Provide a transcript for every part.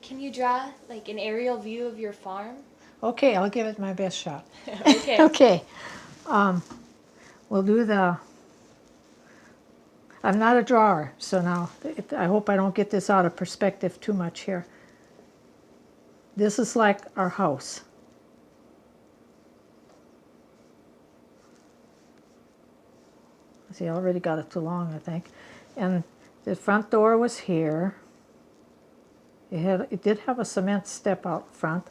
Can you draw like an aerial view of your farm? Okay, I'll give it my best shot. Okay. Okay, we'll do the, I'm not a drawer, so now I hope I don't get this out of perspective too much here. This is like our house. See, I already got it too long, I think. And the front door was here. It did have a cement step out front.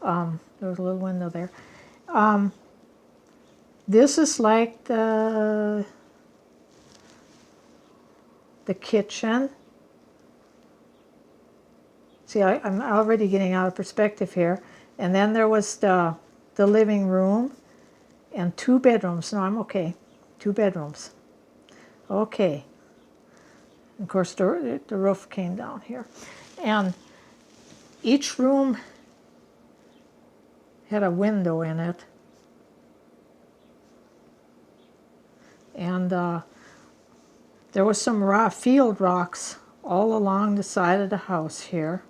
There was a little window there. This is like the kitchen. See, I'm already getting out of perspective here. And then there was the living room and 2 bedrooms. No, I'm okay. 2 bedrooms. Okay. Of course, the roof came down here. And each room had a window in it. And there was some raw field rocks all along the side of the house here.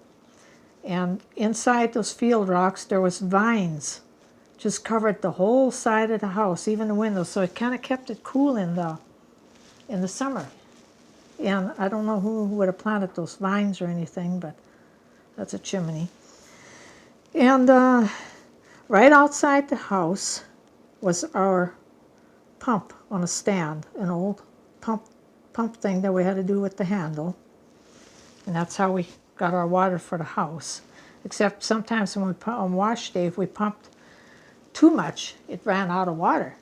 And inside those field rocks, there was vines. Just covered the whole side of the house, even the windows. So it kind of kept it cool in the summer. And I don't know who would have planted those vines or anything, but that's a chimney. And right outside the house was our pump on a stand, an old pump thing that we had to do with the handle. And that's how we got our water for the house. Except sometimes when on wash day, if we pumped too much, it ran out of water.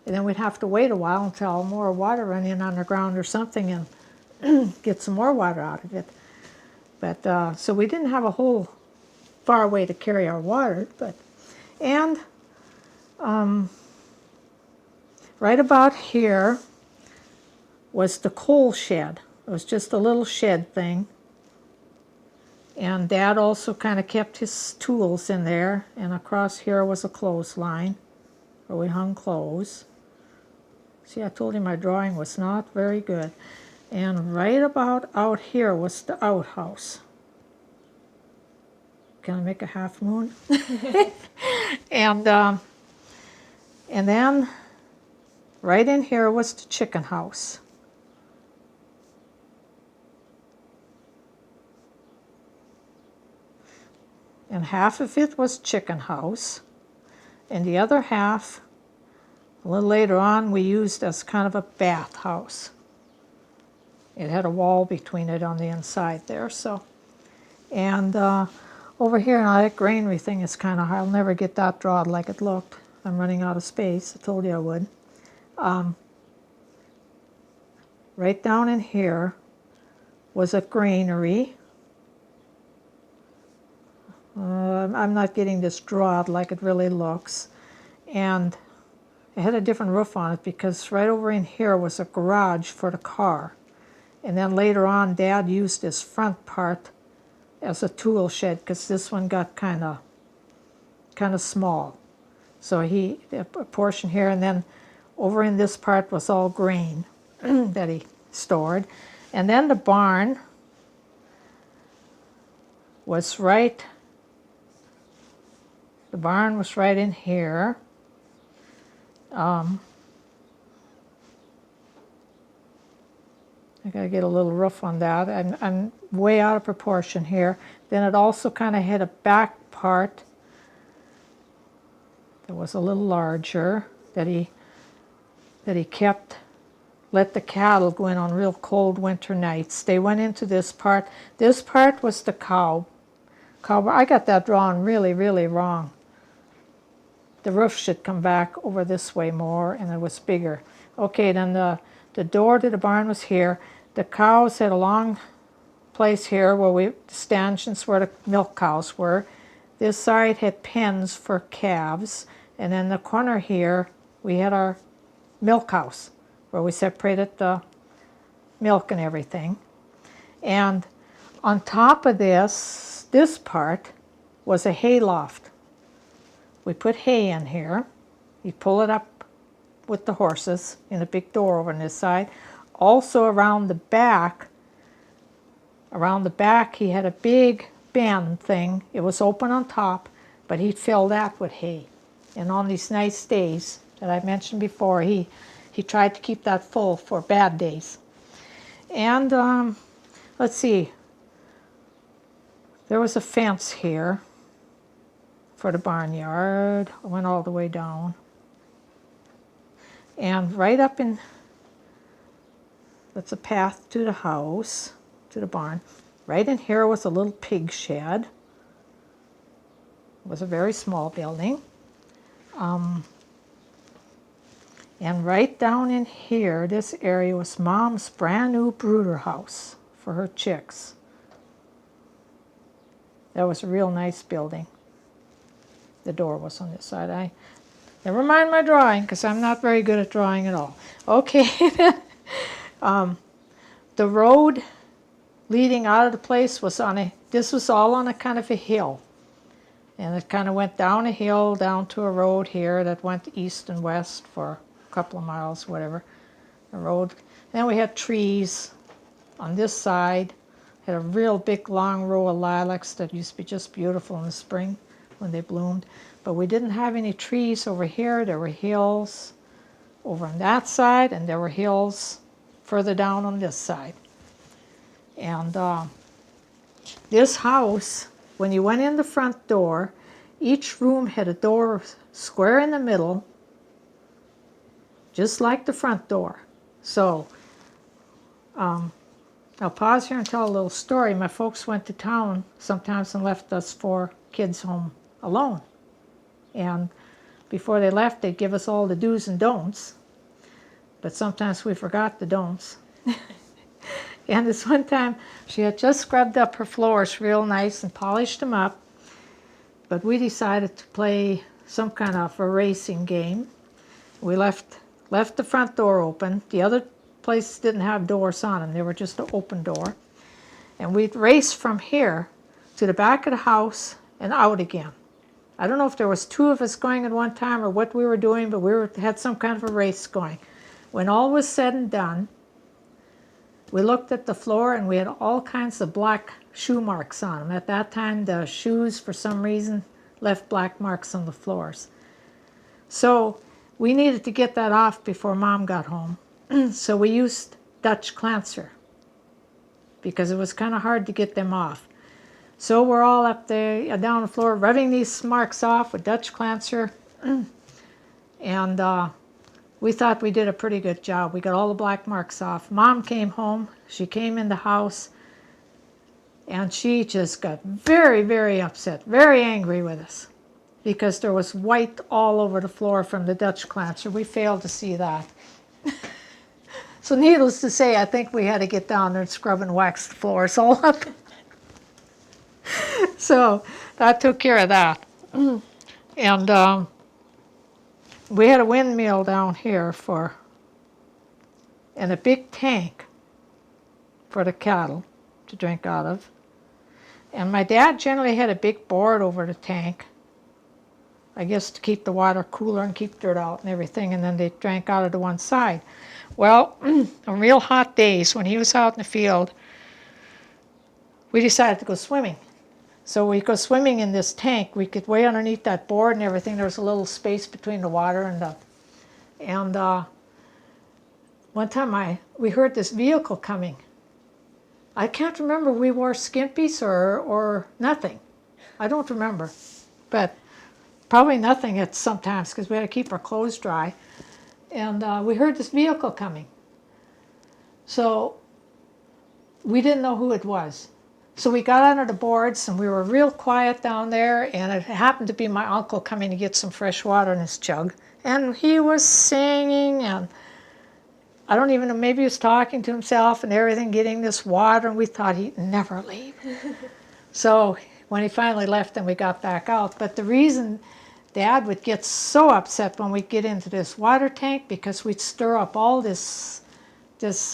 And then we'd have to wait a while until more water ran in underground or something and get some more water out of it. But so we didn't have a whole far way to carry our water. And right about here was the coal shed. It was just a little shed thing. And Dad also kind of kept his tools in there. And across here was a clothesline where we hung clothes. See, I told you my drawing was not very good. And right about out here was the outhouse. Can I make a half moon? And then right in here was the chicken house. And half of it was chicken house. And the other half, a little later on, we used as kind of a bath house. It had a wall between it on the inside there. So, and over here, now that granary thing is kind of hard. I'll never get that drawn like it looked. I'm running out of space. I told you I would. Right down in here was a granary. I'm not getting this drawn like it really looks. And it had a different roof on it because right over in here was a garage for the car. And then later on, Dad used this front part as a tool shed because this one got kind of small. So a portion here, and then over in this part was all grain that he stored. And then the barn was right in here. I gotta get a little roof on that. I'm way out of proportion here. Then it also kind of had a back part that was a little larger that he kept, let the cattle go in on real cold winter nights. They went into this part. This part was the cow. I got that drawn really, really wrong. The roof should come back over this way more, and it was bigger. Okay, then the door to the barn was here. The cows had a long place here where stanchions where the milk cows were. This side had pens for calves, and then the corner here we had our milk house where we separated the milk and everything. And on top of this part was a hay loft. We put hay in here. You pull it up with the horses in a big door over on this side. Also around the back he had a big fan thing. It was open on top, but he'd fill that with hay. And on these nice days that I mentioned before, he tried to keep that full for bad days. And let's see, there was a fence here for the barnyard. I went all the way down. And right up in, that's a path to the house, to the barn. Right in here was a little pig shed. It was a very small building. And right down in here, this area was Mom's brand new brooder house for her chicks. That was a real nice building. The door was on this side. Never mind my drawing, because I'm not very good at drawing at all. Okay. The road leading out of the place was this was all on a kind of a hill. And it kind of went down a hill, down to a road here that went east and west for a couple of miles, whatever. The road. Then we had trees on this side. Had a real big long row of lilacs that used to be just beautiful in the spring when they bloomed. But we didn't have any trees over here. There were hills over on that side, and there were hills further down on this side. And this house, when you went in the front door, each room had a door square in the middle, just like the front door. So I'll pause here and tell a little story. My folks went to town sometimes and left us 4 kids home alone. And before they left, they'd give us all the do's and don'ts. But sometimes we forgot the don'ts. And this one time, she had just scrubbed up her floors real nice and polished them up. But we decided to play some kind of a racing game. We left the front door open. The other places didn't have doors on them. They were just an open door. And we'd race from here to the back of the house and out again. I don't know if there was 2 of us going at one time or what we were doing, but had some kind of a race going. When all was said and done, we looked at the floor and we had all kinds of black shoe marks on them. At that time, the shoes, for some reason, left black marks on the floors. So we needed to get that off before Mom got home. So we used Dutch clancer because it was kind of hard to get them off. So we're all up there, down the floor, rubbing these marks off with Dutch clancer. And we thought we did a pretty good job. We got all the black marks off. Mom came home. She came in the house. And she just got very, very upset, very angry with us. Because there was white all over the floor from the Dutch clancer. We failed to see that. So needless to say, I think we had to get down there and scrub and wax the floors all up. So that took care of that. And we had a windmill down here and a big tank for the cattle to drink out of. And my dad generally had a big board over the tank, I guess to keep the water cooler and keep dirt out and everything, and then they drank out of the one side. Well, on real hot days, when he was out in the field, we decided to go swimming. So we go swimming in this tank. We could way underneath that board and everything. There was a little space between the water and one time we heard this vehicle coming. I can't remember if we wore skimpies or nothing. I don't remember, but probably nothing at sometimes because we had to keep our clothes dry. And we heard this vehicle coming. So we didn't know who it was. So we got under the boards and we were real quiet down there, and it happened to be my uncle coming to get some fresh water in his jug. And he was singing, and I don't even know, maybe he was talking to himself and everything, getting this water, and we thought he'd never leave. So when he finally left, then we got back out. But the reason Dad would get so upset when we get into this water tank, because we'd stir up all this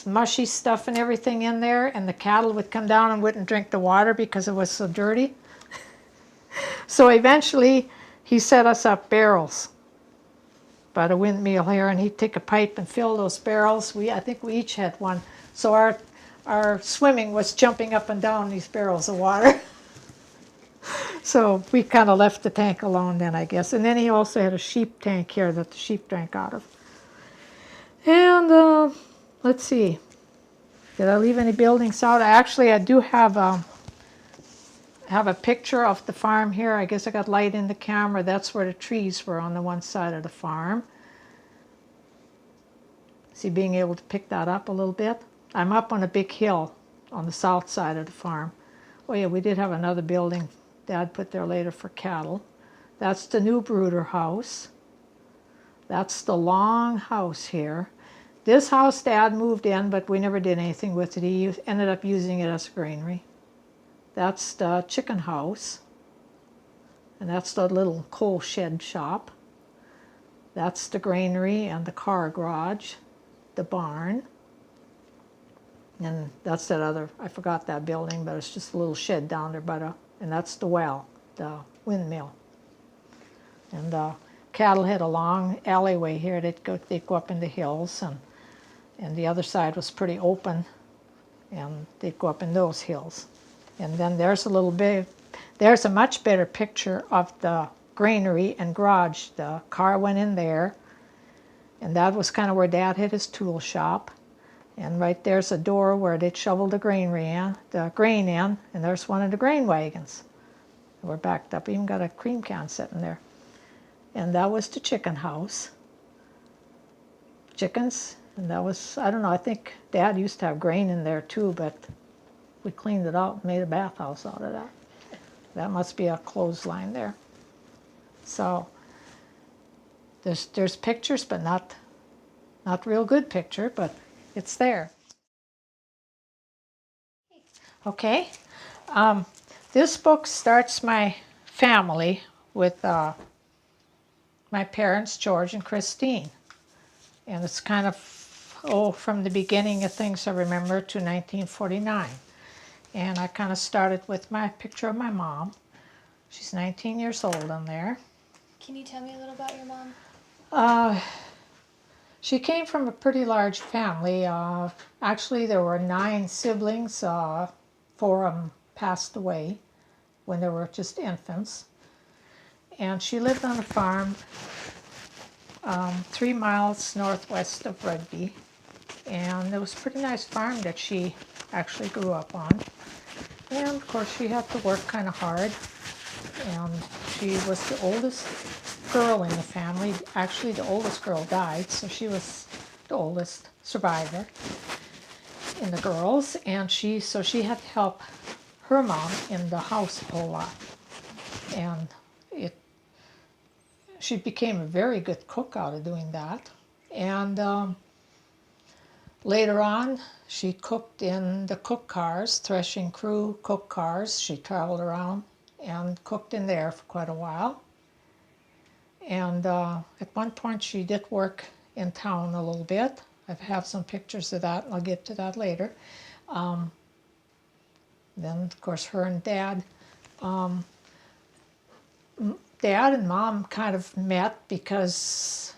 mushy stuff and everything in there, and the cattle would come down and wouldn't drink the water because it was so dirty. So eventually he set us up barrels by the windmill here, and he'd take a pipe and fill those barrels. I think we each had one. So our swimming was jumping up and down these barrels of water. So we kind of left the tank alone then, I guess. And then he also had a sheep tank here that the sheep drank out of. And let's see. Did I leave any buildings out? Actually, I do have a picture of the farm here. I guess I got light in the camera. That's where the trees were on the one side of the farm. See, being able to pick that up a little bit. I'm up on a big hill on the south side of the farm. Oh yeah, we did have another building Dad put there later for cattle. That's the new brooder house. That's the long house here. This house Dad moved in, but we never did anything with it. He ended up using it as a granary. That's the chicken house. And that's the little coal shed shop. That's the granary and the car garage, the barn. And that's that other, I forgot that building, but it's just a little shed down there, and that's the well, the windmill. And cattle had a long alleyway here. They'd go up in the hills, and the other side was pretty open, and they'd go up in those hills. And then there's a much better picture of the granary and garage. The car went in there, and that was kind of where Dad had his tool shop. And right there's a door where they'd shovel the grain in, and there's one of the grain wagons. We're backed up, even got a cream can sitting there. And that was the chicken house. Chickens, and that was, I don't know, I think Dad used to have grain in there too, but we cleaned it out and made a bathhouse out of that. That must be a clothesline there. So there's pictures, but not real good picture, but it's there. Okay, this book starts my family with my parents, George and Christine. And it's kind of, from the beginning of things I remember to 1949. And I kind of started with my picture of my mom. She's 19 years old on there. Can you tell me a little about your mom? She came from a pretty large family. Actually, there were 9 siblings. 4 of them passed away when they were just infants. And she lived on a farm 3 miles northwest of Rugby. And it was a pretty nice farm that she actually grew up on. And of course she had to work kind of hard. And she was the oldest girl in the family. Actually, the oldest girl died, so she was the oldest survivor in the girls. And she had to help her mom in the house a whole lot. And she became a very good cook out of doing that. And later on, she cooked in the cook cars, threshing crew cook cars. She traveled around and cooked in there for quite a while. And at one point, she did work in town a little bit. I have some pictures of that, and I'll get to that later. Then, of course, her and Dad. Dad and Mom kind of met because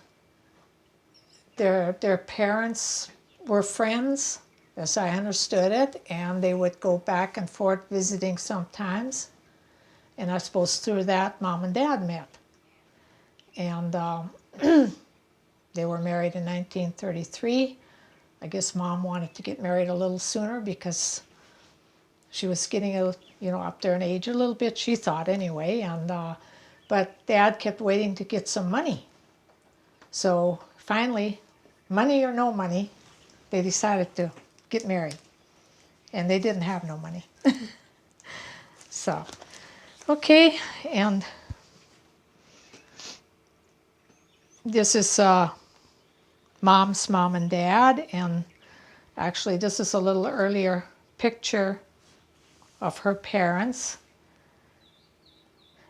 their parents were friends, as I understood it, and they would go back and forth visiting sometimes. And I suppose through that, Mom and Dad met. And they were married in 1933. I guess Mom wanted to get married a little sooner because she was getting up there in age a little bit, she thought anyway. And but Dad kept waiting to get some money. So finally, money or no money, they decided to get married. And they didn't have no money. So, okay, and this is Mom's mom and Dad, and actually this is a little earlier picture of her parents.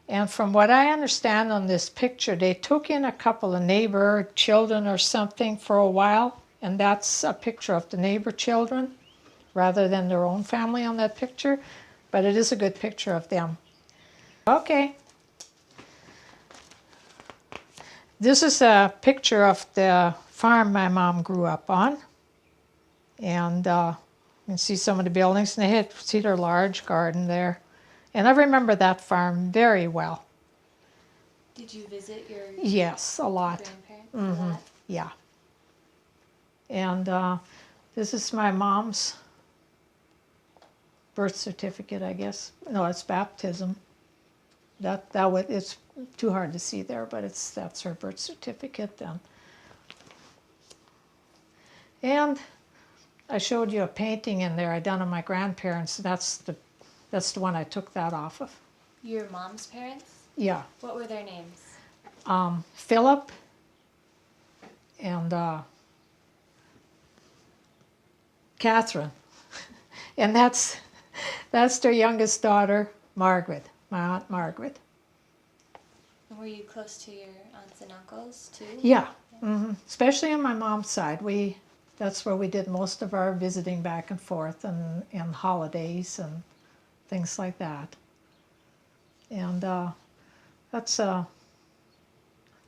And from what I understand on this picture, they took in a couple of neighbor children or something for a while, and that's a picture of the neighbor children rather than their own family on that picture, but it is a good picture of them. Okay. This is a picture of the farm my mom grew up on, and you can see some of the buildings, and see their large garden there. And I remember that farm very well. Did you visit your Yes, a lot. grandparents a lot? Yeah. And this is my mom's birth certificate, I guess. No, it's baptism. It's too hard to see there, but that's her birth certificate then. And I showed you a painting in there I done of my grandparents. That's the one I took that off of. Your mom's parents? Yeah. What were their names? Philip and Catherine. And that's their youngest daughter, Margaret, my Aunt Margaret. And were you close to your aunts and uncles too? Yeah, especially on my mom's side. That's where we did most of our visiting back and forth and holidays and things like that. And that's a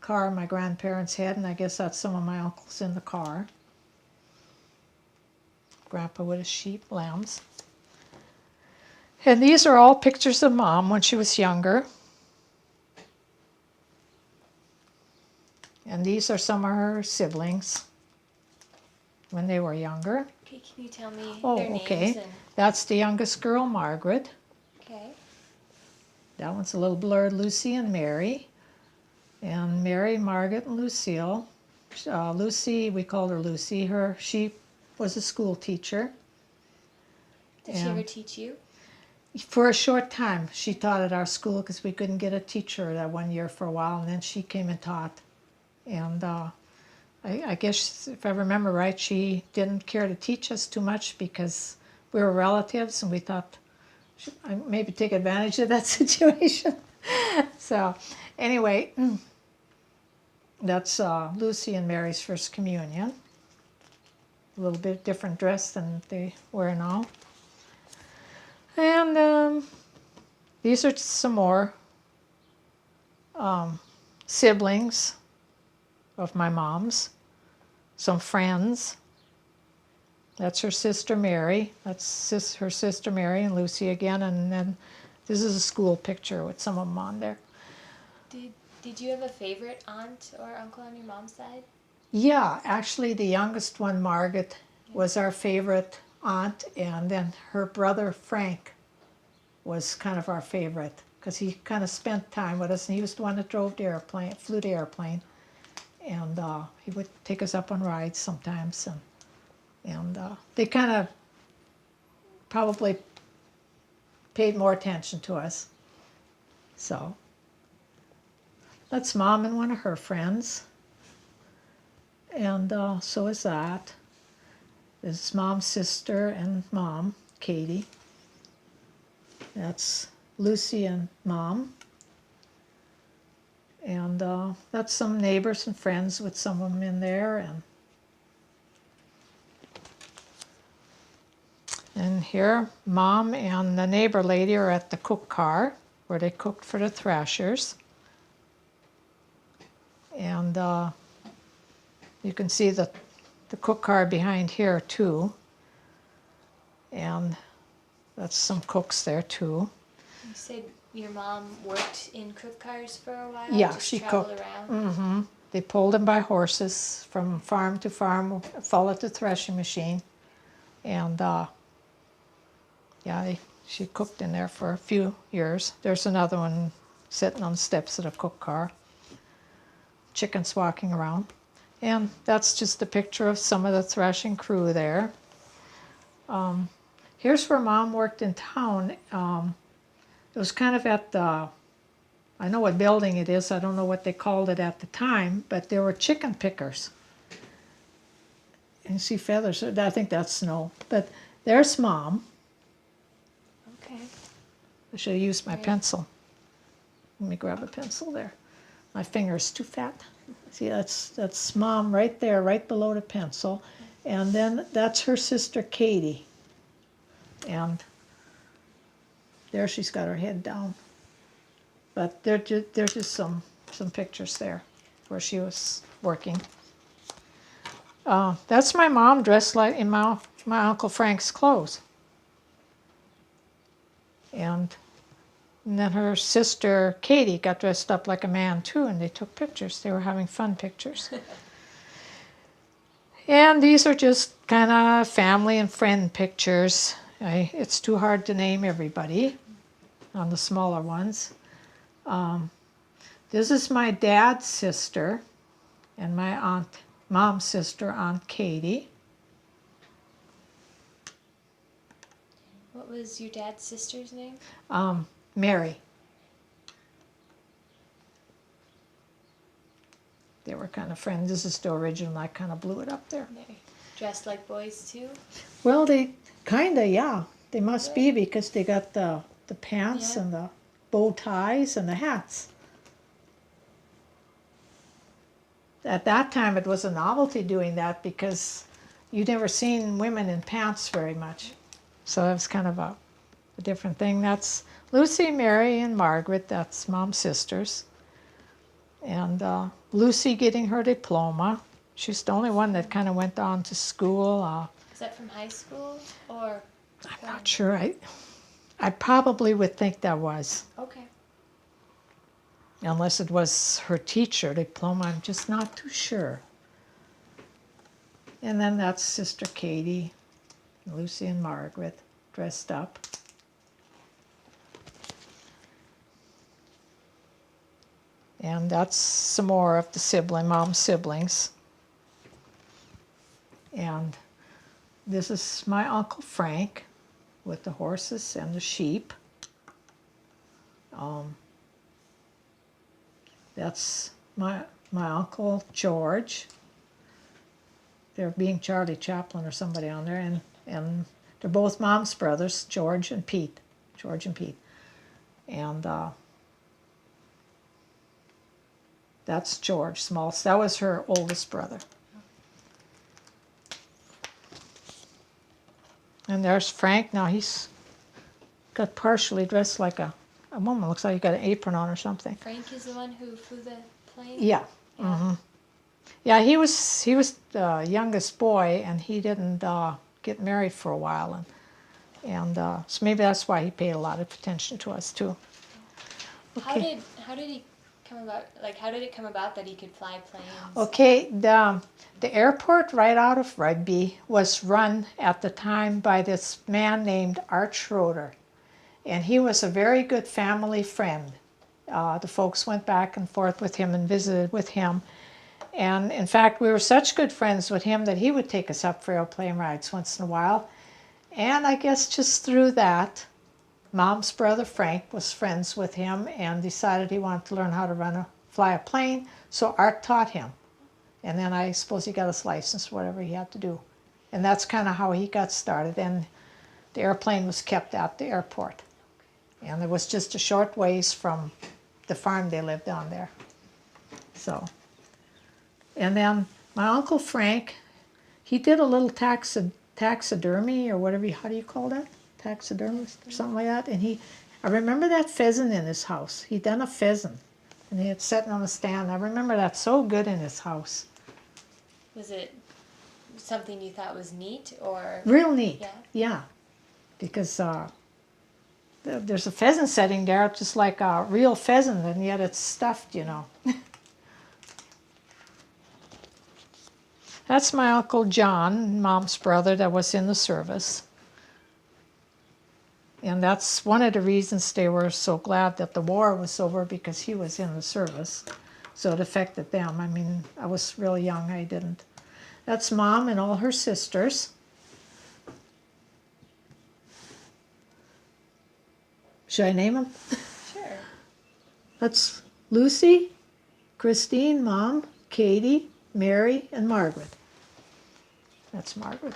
car my grandparents had, and I guess that's some of my uncles in the car. Grandpa with his sheep, lambs. And these are all pictures of Mom when she was younger. And these are some of her siblings when they were younger. Okay, can you tell me Oh, their okay. names? That's the youngest girl, Margaret. Okay. That one's a little blurred, Lucy and Mary. And Mary, Margaret, and Lucille. Lucy, we called her Lucy. She was a school teacher. Did she ever teach you? For a short time, she taught at our school because we couldn't get a teacher that one year for a while, and then she came and taught. And I guess, if I remember right, she didn't care to teach us too much because we were relatives, and we thought I'd maybe take advantage of that situation. So, anyway, that's Lucy and Mary's first communion. A little bit different dress than they wear now. And these are some more siblings of my mom's, some friends. That's her sister Mary. That's her sister Mary and Lucy again. And then this is a school picture with some of them on there. Did you have a favorite aunt or uncle on your mom's side? Yeah, actually the youngest one, Margaret, was our favorite aunt, and then her brother Frank was kind of our favorite because he kind of spent time with us, and he was the one that drove the airplane, flew the airplane, and he would take us up on rides sometimes, and they kind of probably paid more attention to us. So that's Mom and one of her friends, and so is that. This is Mom's sister and Mom, Katie. That's Lucy and Mom. And that's some neighbors and friends with some of them in there. And here, Mom and the neighbor lady are at the cook car where they cooked for the Thrashers. And you can see the cook car behind here too. And that's some cooks there too. You said your mom worked in cook cars for a while? Yeah, just she traveled cooked. around? They pulled them by horses from farm to farm, followed the threshing machine. And she cooked in there for a few years. There's another one sitting on the steps of the cook car. Chickens walking around. And that's just a picture of some of the threshing crew there. Here's where Mom worked in town. It was kind of at the, I know what building it is, I don't know what they called it at the time, but there were chicken pickers. And you see feathers, I think that's snow. But there's Mom. Okay. I should have used my pencil. Let me grab a pencil there. My finger's too fat. See, that's Mom right there, right below the pencil. And then that's her sister Katie. And there she's got her head down. But there's just some pictures there where she was working. That's my mom dressed like in my Uncle Frank's clothes. And And then her sister, Katie, got dressed up like a man too, and they took pictures. They were having fun pictures. And these are just kind of family and friend pictures. It's too hard to name everybody on the smaller ones. This is my dad's sister and my mom's sister, Aunt Katie. What was your dad's sister's name? Mary. They were kind of friends. This is the original. I kind of blew it up there. Mary. Dressed like boys too? Well, they kind of, yeah. They must be because they got the pants and the bow ties and the hats. At that time, it was a novelty doing that because you'd never seen women in pants very much. So it was kind of a different thing. That's Lucy, Mary, and Margaret. That's Mom's sisters. And Lucy getting her diploma. She's the only one that kind of went on to school. Is that from high school or? I'm not sure. I probably would think that was. Okay. Unless it was her teacher diploma. I'm just not too sure. And then that's Sister Katie, Lucy and Margaret dressed up. And that's some more of the mom's siblings. And this is my Uncle Frank with the horses and the sheep. That's my Uncle George. They're being Charlie Chaplin or somebody on there. And they're both Mom's brothers, George and Pete. George and Pete. And that's George Smalls. That was her oldest brother. And there's Frank. Now he's got partially dressed like a woman. Looks like he got an apron on or something. Frank is the one who flew the plane? Yeah. Yeah. Mm-hmm. Yeah, he was the youngest boy, and he didn't get married for a while. And so maybe that's why he paid a lot of attention to us, too. Okay. How did he come about? Like, how did it come about that he could fly planes? Okay, the airport right out of Rugby was run at the time by this man named Art Schroeder, and he was a very good family friend. The folks went back and forth with him and visited with him, and in fact we were such good friends with him that he would take us up for airplane rides once in a while. And I guess just through that, Mom's brother Frank was friends with him and decided he wanted to learn how to fly a plane, so Art taught him. And then I suppose he got his license, whatever he had to do. And that's kind of how he got started. And the airplane was kept at the airport. And it was just a short ways from the farm they lived on there. So, and then my Uncle Frank, he did a little taxidermy or whatever, how do you call that? Taxidermist or something like that. And I remember that pheasant in his house. He'd done a pheasant. And he had sitting on a stand. I remember that so good in his house. Was it something you thought was neat or? Real neat. Yeah. Yeah. Because there's a pheasant sitting there just like a real pheasant, and yet it's stuffed, you know. That's my Uncle John, Mom's brother, that was in the service. And that's one of the reasons they were so glad that the war was over, because he was in the service. So it affected them. I mean, I was real young. I didn't. That's Mom and all her sisters. Should I name them? Sure. That's Lucy, Christine, Mom, Katie, Mary, and Margaret. That's Margaret.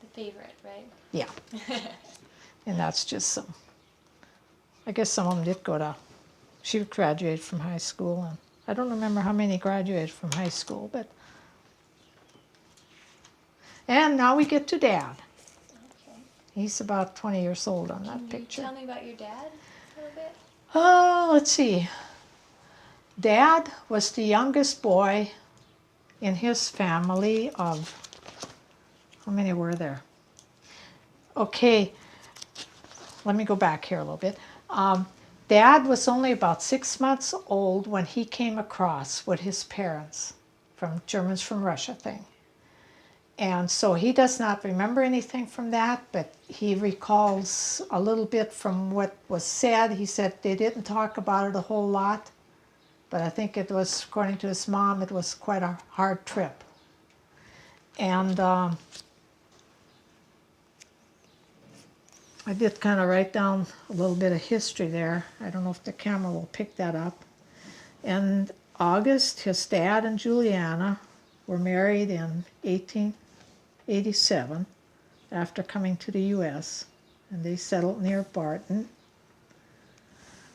The favorite, right? Yeah. And that's just some. I guess some of them did go to. She graduated from high school, and I don't remember how many graduated from high school, but. And now we get to Dad. Okay. He's about 20 years old on that Can picture. you tell me about your dad a little bit? Oh, let's see. Dad was the youngest boy in his family of. How many were there? Okay. Let me go back here a little bit. Dad was only about 6 months old when he came across with his parents from Germans from Russia thing. And so he does not remember anything from that, but he recalls a little bit from what was said. He said they didn't talk about it a whole lot, but I think it was, according to his mom, it was quite a hard trip. And I did kind of write down a little bit of history there. I don't know if the camera will pick that up. In August, his dad and Juliana were married in 1887 after coming to the U.S. and they settled near Barton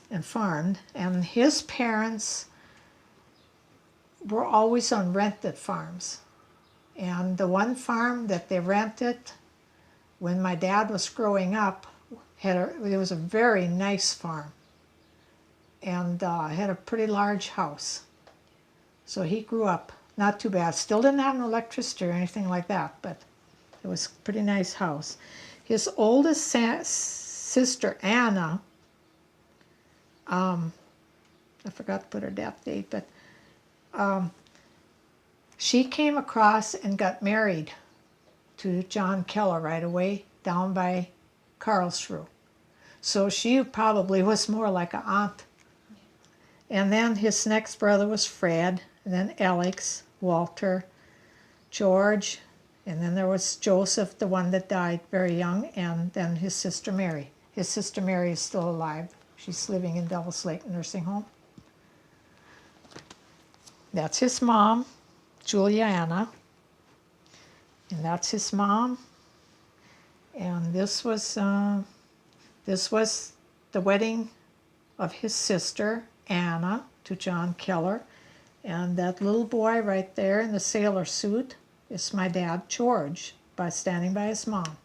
and farmed. And his parents were always on rented farms. And the one farm that they rented when my dad was growing up, it was a very nice farm and had a pretty large house. So he grew up not too bad. Still didn't have an electricity or anything like that, but it was a pretty nice house. His oldest sister, Anna, I forgot to put her death date, but she came across and got married to John Keller right away down by Karlsruhe. So she probably was more like an aunt. And then his next brother was Fred, and then Alex, Walter, George, and then there was Joseph, the one that died very young, and then his sister Mary. His sister Mary is still alive. She's living in Devil's Lake Nursing Home. That's his mom, Juliana. And that's his mom. And this was the wedding of his sister, Anna, to John Keller. And that little boy right there in the sailor suit is my dad, George, standing by his mom.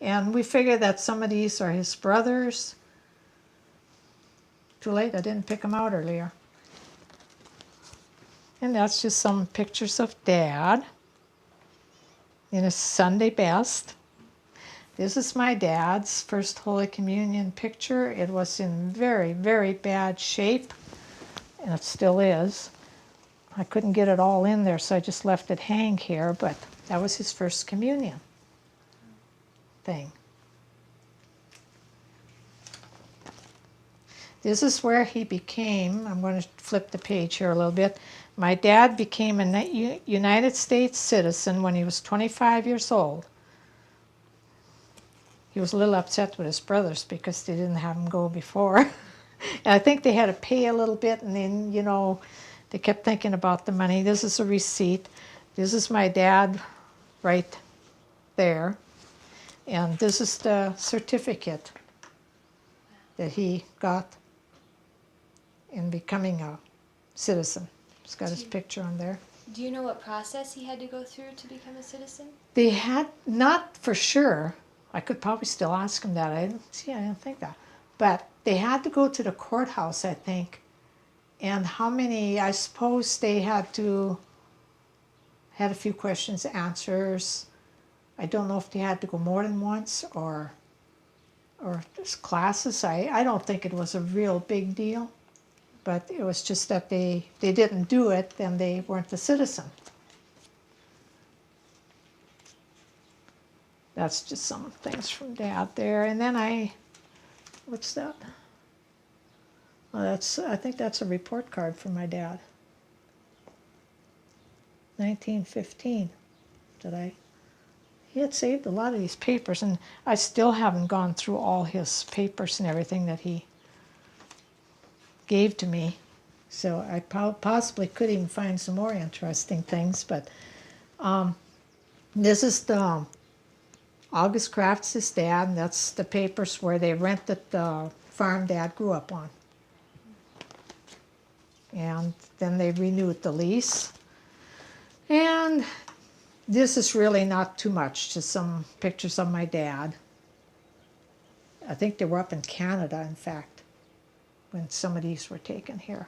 And we figure that some of these are his brothers. Too late, I didn't pick them out earlier. And that's just some pictures of Dad in his Sunday best. This is my dad's first Holy Communion picture. It was in very, very bad shape, and it still is. I couldn't get it all in there, so I just left it hang here, but that was his first communion thing. This is where he became, I'm going to flip the page here a little bit. My dad became a United States citizen when he was 25 years old. He was a little upset with his brothers because they didn't have him go before. And I think they had to pay a little bit, and then, they kept thinking about the money. This is a receipt. This is my dad right there. And this is the certificate that he got in becoming a citizen. It's got his picture on there. Do you know what process he had to go through to become a citizen? They had, not for sure. I could probably still ask him that. I didn't think that. But they had to go to the courthouse, I think. And how many, I suppose they had a few questions, answers. I don't know if they had to go more than once or just classes. I don't think it was a real big deal. But it was just that they didn't do it, then they weren't a citizen. That's just some things from Dad there. And then what's that? Well, I think that's a report card from my dad. 1915. He had saved a lot of these papers, and I still haven't gone through all his papers and everything that he gave to me. So I possibly could even find some more interesting things, but this is the August Kraft's his dad, and that's the papers where they rented the farm Dad grew up on. And then they renewed the lease. And this is really not too much, just some pictures of my dad. I think they were up in Canada, in fact, when some of these were taken here.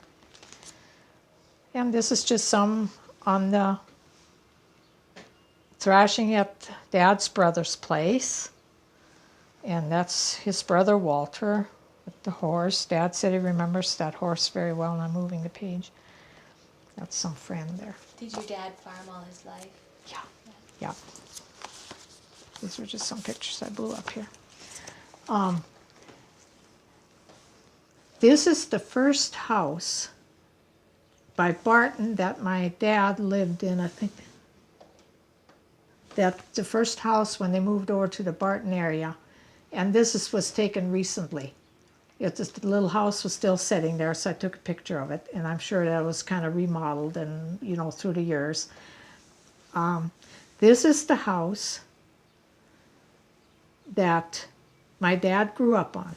And this is just some on the thrashing at Dad's brother's place. And that's his brother Walter. with the horse. Dad said he remembers that horse very well, and I'm moving the page. That's some friend there. Did your dad farm all his life? Yeah, yeah. These are just some pictures I blew up here. This is the first house by Barton that my dad lived in, I think. That's the first house when they moved over to the Barton area. And was taken recently. The little house was still sitting there, so I took a picture of it. And I'm sure that it was kind of remodeled and, through the years. This is the house that my dad grew up on.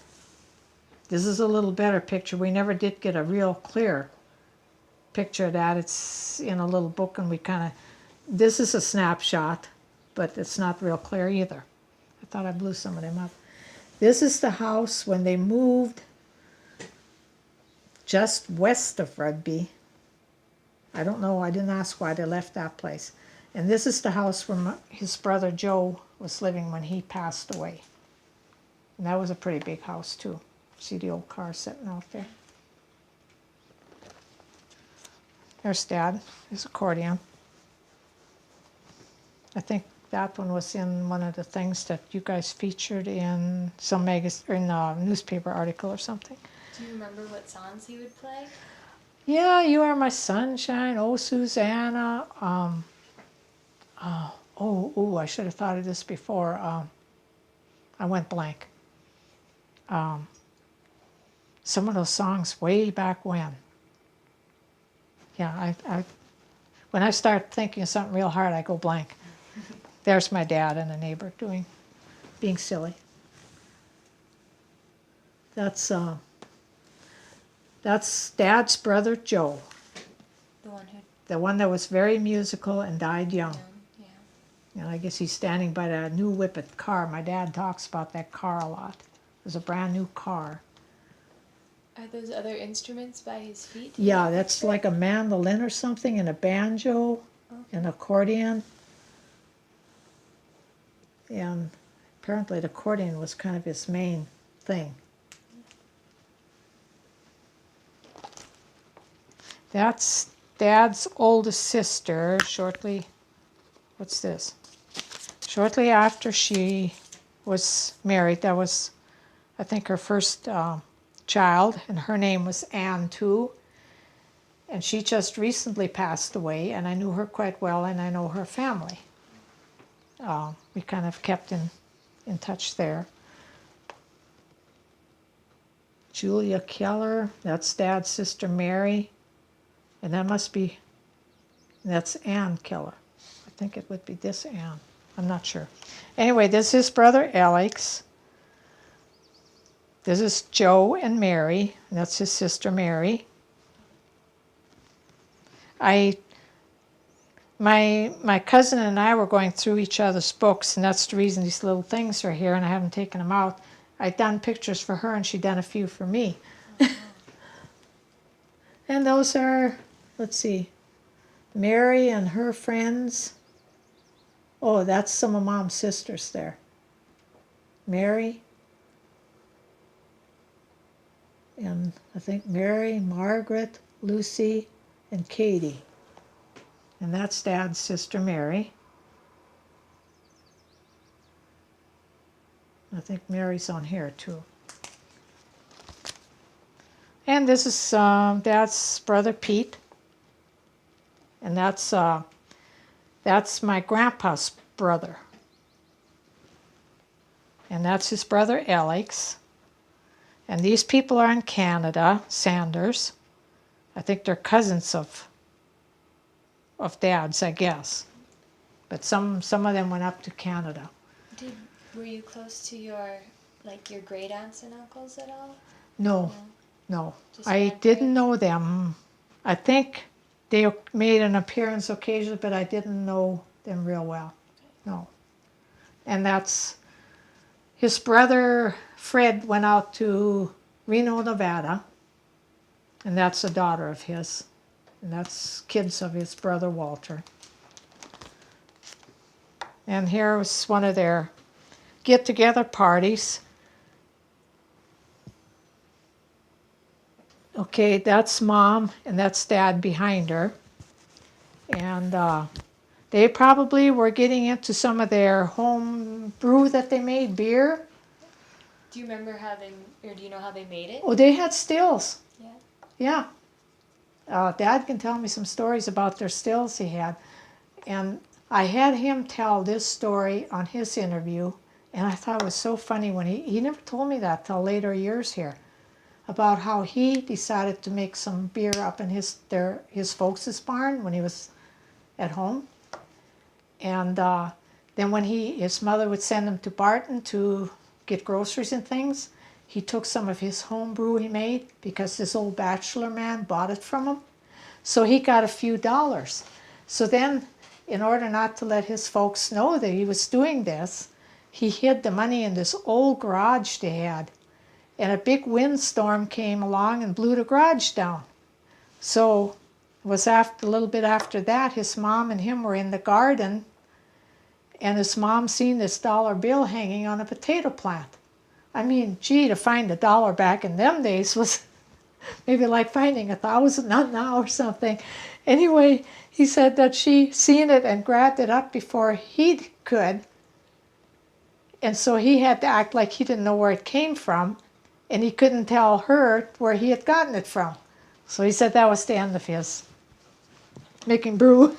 This is a little better picture. We never did get a real clear picture of that. It's in a little book, and this is a snapshot, but it's not real clear either. I thought I blew some of them up. This is the house when they moved just west of Rugby. I don't know, I didn't ask why they left that place. And this is the house where his brother Joe was living when he passed away. And that was a pretty big house too. See the old car sitting out there. There's Dad, his accordion. I think that one was in one of the things that you guys featured in some magazine or in a newspaper article or something. Do you remember what songs he would play? Yeah, You Are My Sunshine, Oh Susanna. I should have thought of this before. I went blank. Some of those songs way back when. Yeah, when I start thinking of something real hard, I go blank. There's my dad and a neighbor being silly. That's Dad's brother Joe. The one that was very musical and died young. Yeah. And I guess he's standing by that new Whippet car. My dad talks about that car a lot. It was a brand new car. Are those other instruments by his feet? Yeah, that's like a mandolin or something, and a banjo, and accordion. And apparently the accordion was kind of his main thing. That's Dad's oldest sister shortly after she was married. That was, I think, her first child, and her name was Anne too. And she just recently passed away, and I knew her quite well, and I know her family. We kind of kept in touch there. Julia Keller, that's Dad's sister Mary, and that's Ann Keller. I think it would be this Ann. I'm not sure. Anyway, this is brother Alex. This is Joe and Mary, and that's his sister Mary. My cousin and I were going through each other's books, and that's the reason these little things are here, and I haven't taken them out. I'd done pictures for her, and she'd done a few for me. And those are, let's see, Mary and her friends. Oh, that's some of Mom's sisters there. Mary, and I think Mary, Margaret, Lucy, and Katie. And that's Dad's sister Mary. I think Mary's on here too. And this is Dad's brother Pete. And that's my grandpa's brother. And that's his brother Alex. And these people are in Canada, Sanders. I think they're cousins of Dad's, I guess. But some of them went up to Canada. Were you close to your great aunts and uncles at all? No. I didn't know them. I think they made an appearance occasionally, but I didn't know them real well. No. And that's his brother Fred went out to Reno, Nevada, and that's a daughter of his. And that's kids of his brother Walter. And here was one of their get-together parties. Okay, that's Mom and that's Dad behind her. And they probably were getting into some of their home brew that they made, beer. Do you remember how they, or do you know how they made it? Oh, they had stills. Yeah. Yeah. Dad can tell me some stories about their stills he had. And I had him tell this story on his interview, and I thought it was so funny when he never told me that till later years here, about how he decided to make some beer up in his folks' barn when he was at home. And then when his mother would send him to Barton to get groceries and things, he took some of his home brew he made because this old bachelor man bought it from him. So he got a few dollars. So then, in order not to let his folks know that he was doing this, he hid the money in this old garage they had. And a big windstorm came along and blew the garage down. So it was a little bit after that, his mom and him were in the garden, and his mom seen this dollar bill hanging on a potato plant. I mean, gee, to find $1 back in them days was maybe like finding 1,000, not now or something. Anyway, he said that she seen it and grabbed it up before he could. And so he had to act like he didn't know where it came from, and he couldn't tell her where he had gotten it from. So he said that was the end of his making brew.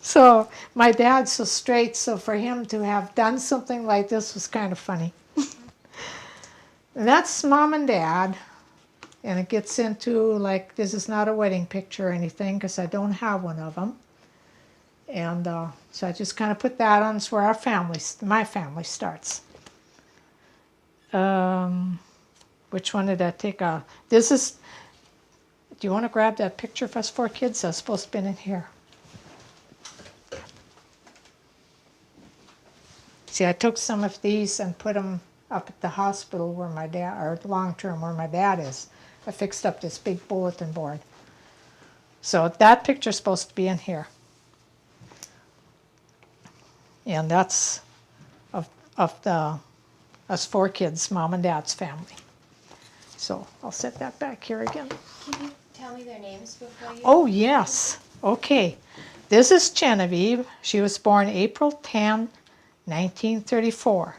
So my dad's so straight, so for him to have done something like this was kind of funny. And that's Mom and Dad. And it gets into, like, this is not a wedding picture or anything because I don't have one of them. And so I just kind of put that on. It's where my family starts. Which one did I take? This is, do you want to grab that picture of us 4 kids? That's supposed to be in here. See, I took some of these and put them up at the hospital where my dad, or long-term where my dad is. I fixed up this big bulletin board. So that picture's supposed to be in here. And that's of us 4 kids, Mom and Dad's family. So I'll set that back here again. Can you tell me their names before you? Oh, yes. Okay. This is Genevieve. She was born April 10, 1934.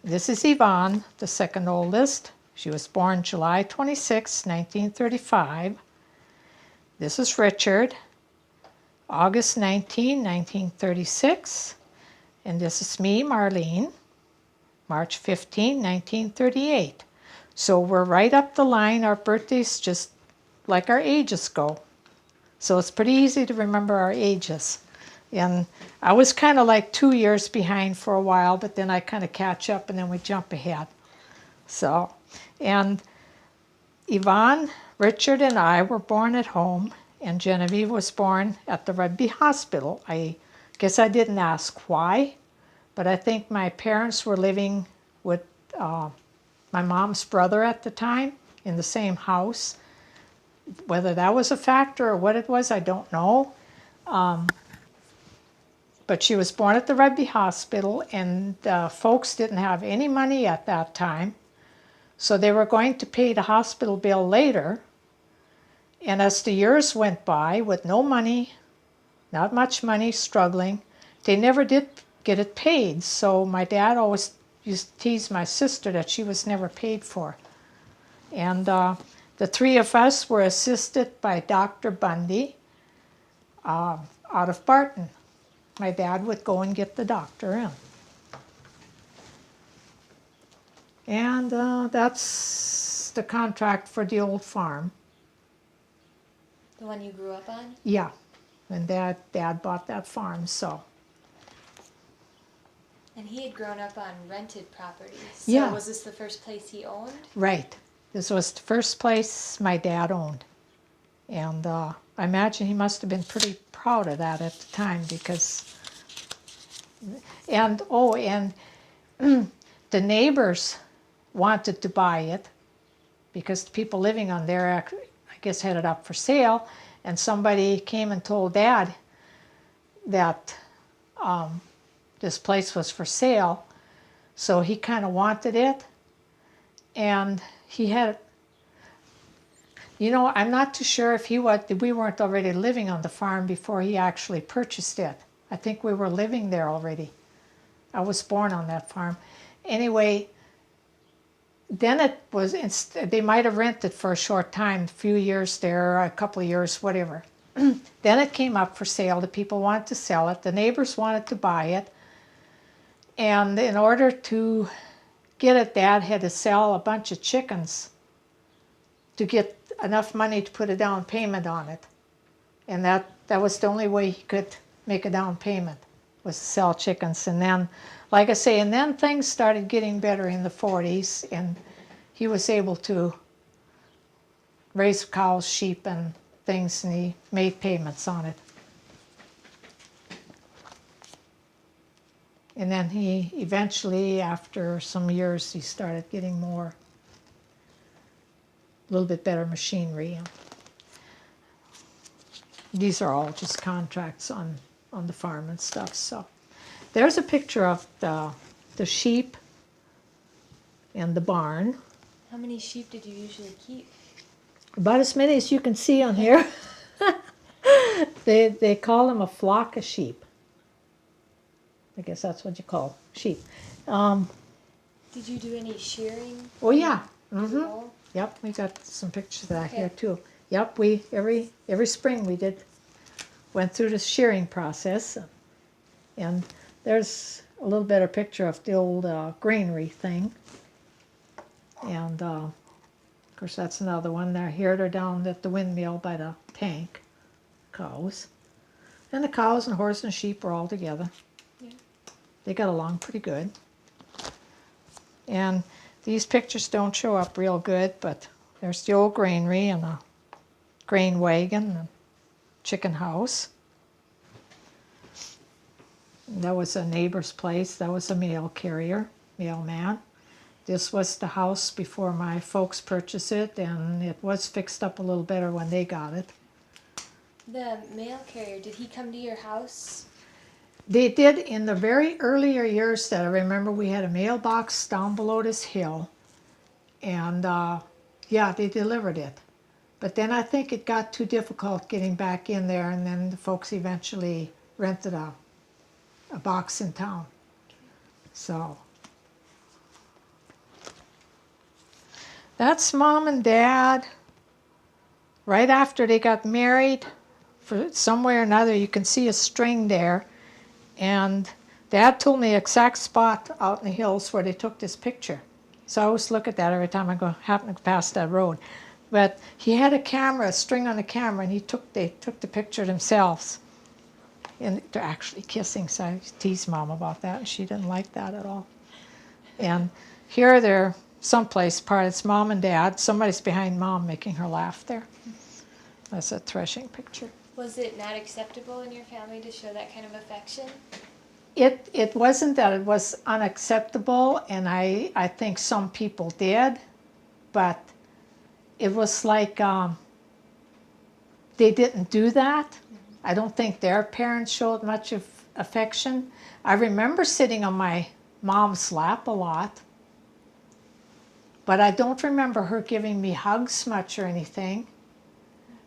This is Yvonne, the second oldest. She was born July 26, 1935. This is Richard, August 19, 1936. And this is me, Marlene, March 15, 1938. So we're right up the line. Our birthdays just like our ages go. So it's pretty easy to remember our ages. And I was kind of like 2 years behind for a while, but then I kind of catch up and then we jump ahead. So, and Yvonne, Richard, and I were born at home, and Genevieve was born at the Rugby Hospital. I guess I didn't ask why, but I think my parents were living with my mom's brother at the time in the same house. Whether that was a factor or what it was, I don't know. But she was born at the Rugby Hospital, and the folks didn't have any money at that time. So they were going to pay the hospital bill later. And as the years went by with no money, not much money, struggling, they never did get it paid. So my dad always used to tease my sister that she was never paid for. And the 3 of us were assisted by Dr. Bundy out of Barton. My dad would go and get the doctor in. And that's the contract for the old farm. The one you grew up on? Yeah, and Dad bought that farm, so. And he had grown up on rented properties. So Yeah. was this the first place he owned? Right. This was the first place my dad owned. And I imagine he must have been pretty proud of that at the time because, and the neighbors wanted to buy it because the people living on there, I guess, had it up for sale, and somebody came and told Dad that this place was for sale, so he kind of wanted it, and he had, you know, I'm not too sure if we weren't already living on the farm before he actually purchased it. I think we were living there already. I was born on that farm. Anyway, then it was, they might have rented for a short time, a few years there, a couple of years, whatever. Then it came up for sale. The people wanted to sell it. The neighbors wanted to buy it. And in order to get it, Dad had to sell a bunch of chickens to get enough money to put a down payment on it. And that was the only way he could make a down payment, was to sell chickens. And then, like I say, and then things started getting better in the 40s, and he was able to raise cows, sheep, and things, and he made payments on it. And then he eventually, after some years, he started getting more, a little bit better machinery. These are all just contracts on the farm and stuff. So there's a picture of the sheep and the barn. How many sheep did you usually keep? About as many as you can see on here. They call them a flock of sheep. I guess that's what you call sheep. Did you do any shearing? Oh yeah. Mm-hmm. Yep, we got some pictures of that here too. Yep, we every spring we went through the shearing process, and there's a little better picture of the old granary thing. And of course that's another one there. Here they're down at the windmill by the tank, cows, and the cows and horses and sheep are all together. Yeah. They got along pretty good. And these pictures don't show up real good, but there's the old granary and a grain wagon and chicken house. And that was a neighbor's place. That was a mail carrier, mailman. This was the house before my folks purchased it, and it was fixed up a little better when they got it. The mail carrier, did he come to your house? They did in the very earlier years that I remember. We had a mailbox down below this hill, and yeah, they delivered it. But then I think it got too difficult getting back in there, and then the folks eventually rented a box in town. So that's Mom and Dad. Right after they got married, for some way or another, you can see a string there. And Dad told me the exact spot out in the hills where they took this picture. So I always look at that every time I happen to pass that road. But he had a string on the camera, and they took the picture themselves. And they're actually kissing, so I teased Mom about that, and she didn't like that at all. And here they're someplace apart. It's Mom and Dad. Somebody's behind Mom making her laugh there. That's a threshing picture. Was it not acceptable in your family to show that kind of affection? It wasn't that it was unacceptable, and I think some people did, but it was like they didn't do that. Mm-hmm. I don't think their parents showed much of affection. I remember sitting on my mom's lap a lot, but I don't remember her giving me hugs much or anything.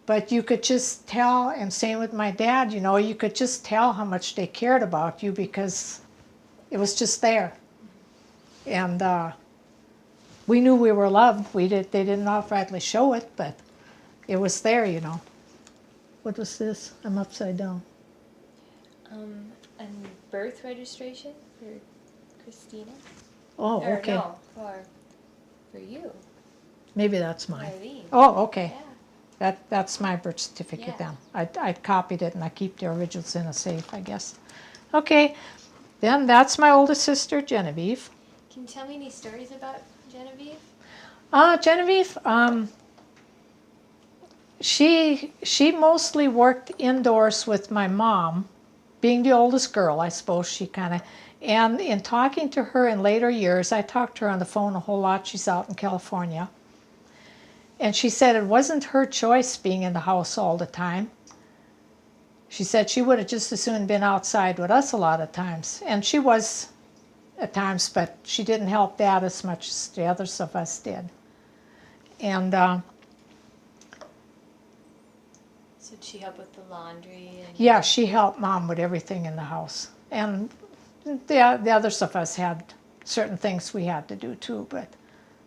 But you could just tell, and same with my dad, you know, you could just tell how much they cared about you because it was just there. And we knew we were loved. They didn't outrightly show it, but it was there, you know. What was this? I'm upside down. A birth registration for Christina? Oh, okay. No, for you. Maybe that's mine. Marlene. Oh, okay. Yeah. That's my birth certificate Yeah. then. I copied it, and I keep the originals in a safe, I guess. Okay, then that's my oldest sister, Genevieve. Can you tell me any stories about Genevieve? Genevieve, she mostly worked indoors with my mom, being the oldest girl, I suppose she kind of, and in talking to her in later years, I talked to her on the phone a whole lot. She's out in California. And she said it wasn't her choice being in the house all the time. She said she would have just as soon been outside with us a lot of times. And she was at times, but she didn't help Dad as much as the others of us did. And So did she help with the laundry? And yeah, she helped Mom with everything in the house. And the others of us had certain things we had to do too,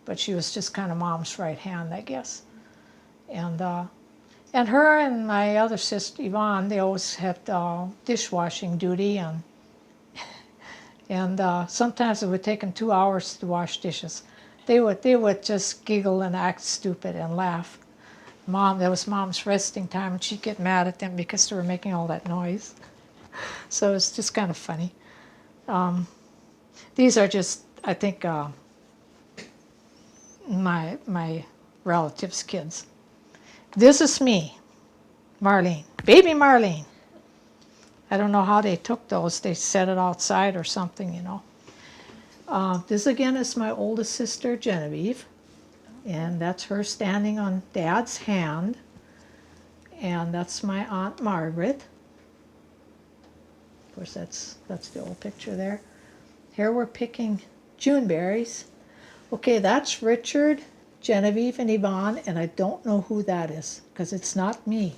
but she was just kind of Mom's right hand, I guess. And her and my other sister Yvonne, they always had dishwashing duty, and sometimes it would take them 2 hours to wash dishes. They would just giggle and act stupid and laugh. That was Mom's resting time, and she'd get mad at them because they were making all that noise. So it's just kind of funny. These are just, I think, my relatives' kids. This is me, Marlene, baby Marlene. I don't know how they took those. They set it outside or something, you know. This again is my oldest sister, Genevieve. And that's her standing on Dad's hand. And that's my Aunt Margaret. Of course, that's the old picture there. Here we're picking June berries. Okay, that's Richard, Genevieve, and Yvonne, and I don't know who that is, because it's not me.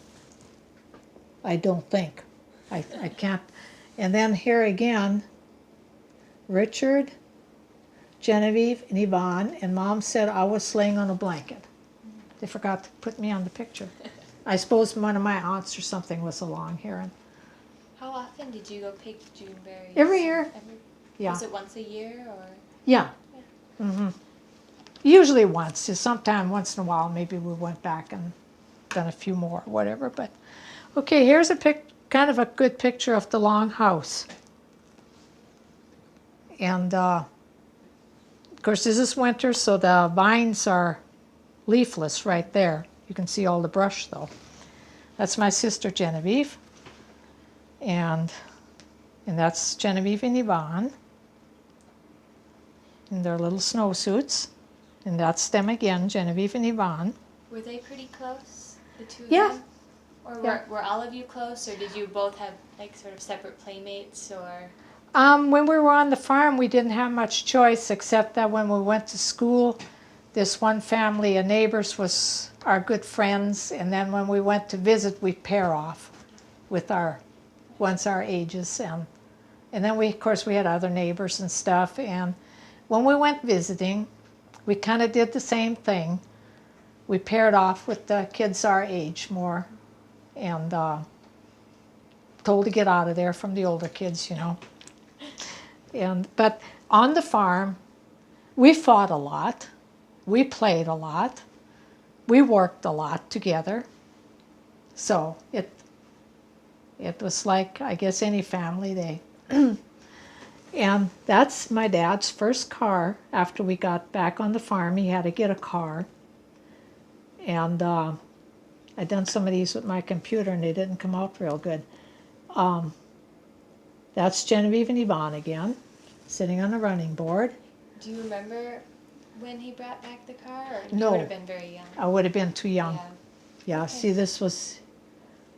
I don't think. I can't. And then here again, Richard, Genevieve, and Yvonne, and Mom said I was laying on a blanket. They forgot to put me on the picture. I suppose one of my aunts or something was along here. And how often did you go pick June berries? every year. Yeah. Was it once a year or? Yeah. Mm-hmm. Usually once. Sometime once in a while, maybe we went back and done a few more, whatever. But okay, here's kind of a good picture of the long house. And of course, this is winter, so the vines are leafless right there. You can see all the brush though. That's my sister Genevieve, and that's Genevieve and Yvonne in their little snowsuits, and that's them again, Genevieve and Yvonne. Were they pretty close, the two of Yeah. them? Or Yeah. were all of you close, or did you both have like sort of separate playmates, or? When we were on the farm, we didn't have much choice, except that when we went to school, this one family of neighbors was our good friends, and then when we went to visit, we'd pair off with our ages, and then of course we had other neighbors and stuff, and when we went visiting, we kind of did the same thing. We paired off with the kids our age more, and told to get out of there from the older kids, you know. But on the farm, we fought a lot, we played a lot, we worked a lot together. So it was like, I guess, any family. And that's my dad's first car. After we got back on the farm, he had to get a car. And I'd done some of these with my computer, and they didn't come out real good. That's Genevieve and Yvonne again, sitting on the running board. Do you remember when he brought back the car, or No. you would have been very young? I would have been too young. Yeah, Okay. see, this was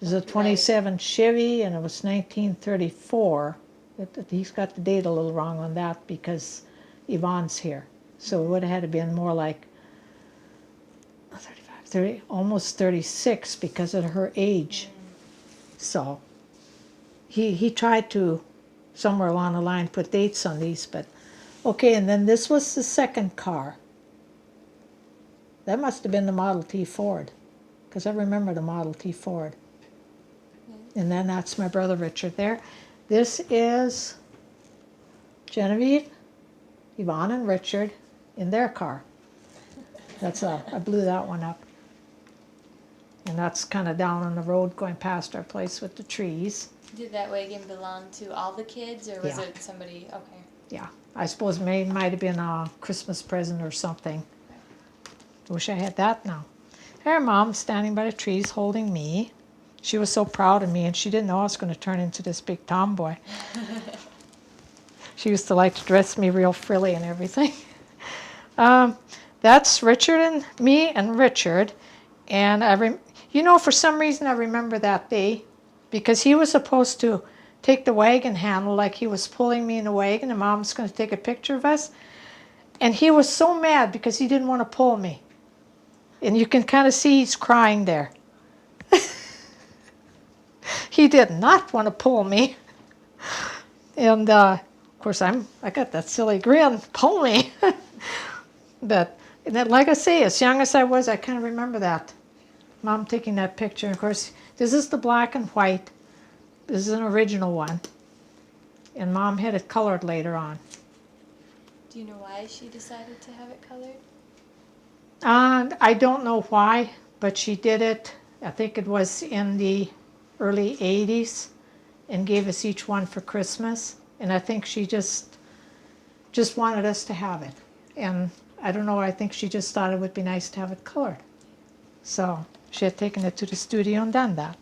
a 27 Chevy, and it was 1934. He's got the date a little wrong on that because Yvonne's here. So it would have had to been more like 35, 30, almost 36 because of her age. So he tried to, somewhere along the line, put dates on these, but okay, and then this was the second car. That must have been the Model T Ford, because I remember the Model T Ford. And then that's my brother Richard there. This is Genevieve, Yvonne, and Richard in their car. I blew that one up. And that's kind of down on the road going past our place with the trees. Did that wagon belong to all the kids, or was Yeah. it somebody? Okay. Yeah, I suppose it might have been a Christmas present or something. I wish I had that now. There, Mom standing by the trees holding me. She was so proud of me, and she didn't know I was going to turn into this big tomboy. She used to like to dress me real frilly and everything. That's Richard and me and Richard. And for some reason I remember that day, because he was supposed to take the wagon handle like he was pulling me in the wagon, and Mom was going to take a picture of us. And he was so mad because he didn't want to pull me. And you can kind of see he's crying there. He did not want to pull me. And of course, I got that silly grin, pull me. But and then, like I say, as young as I was, I kind of remember that. Mom taking that picture. Of course, this is the black and white. This is an original one. And Mom had it colored later on. Do you know why she decided to have it colored? I don't know why, but she did it. I think it was in the early 80s and gave us each one for Christmas. And I think she just wanted us to have it. And I don't know, I think she just thought it would be nice to have it colored. So she had taken it to the studio and done that.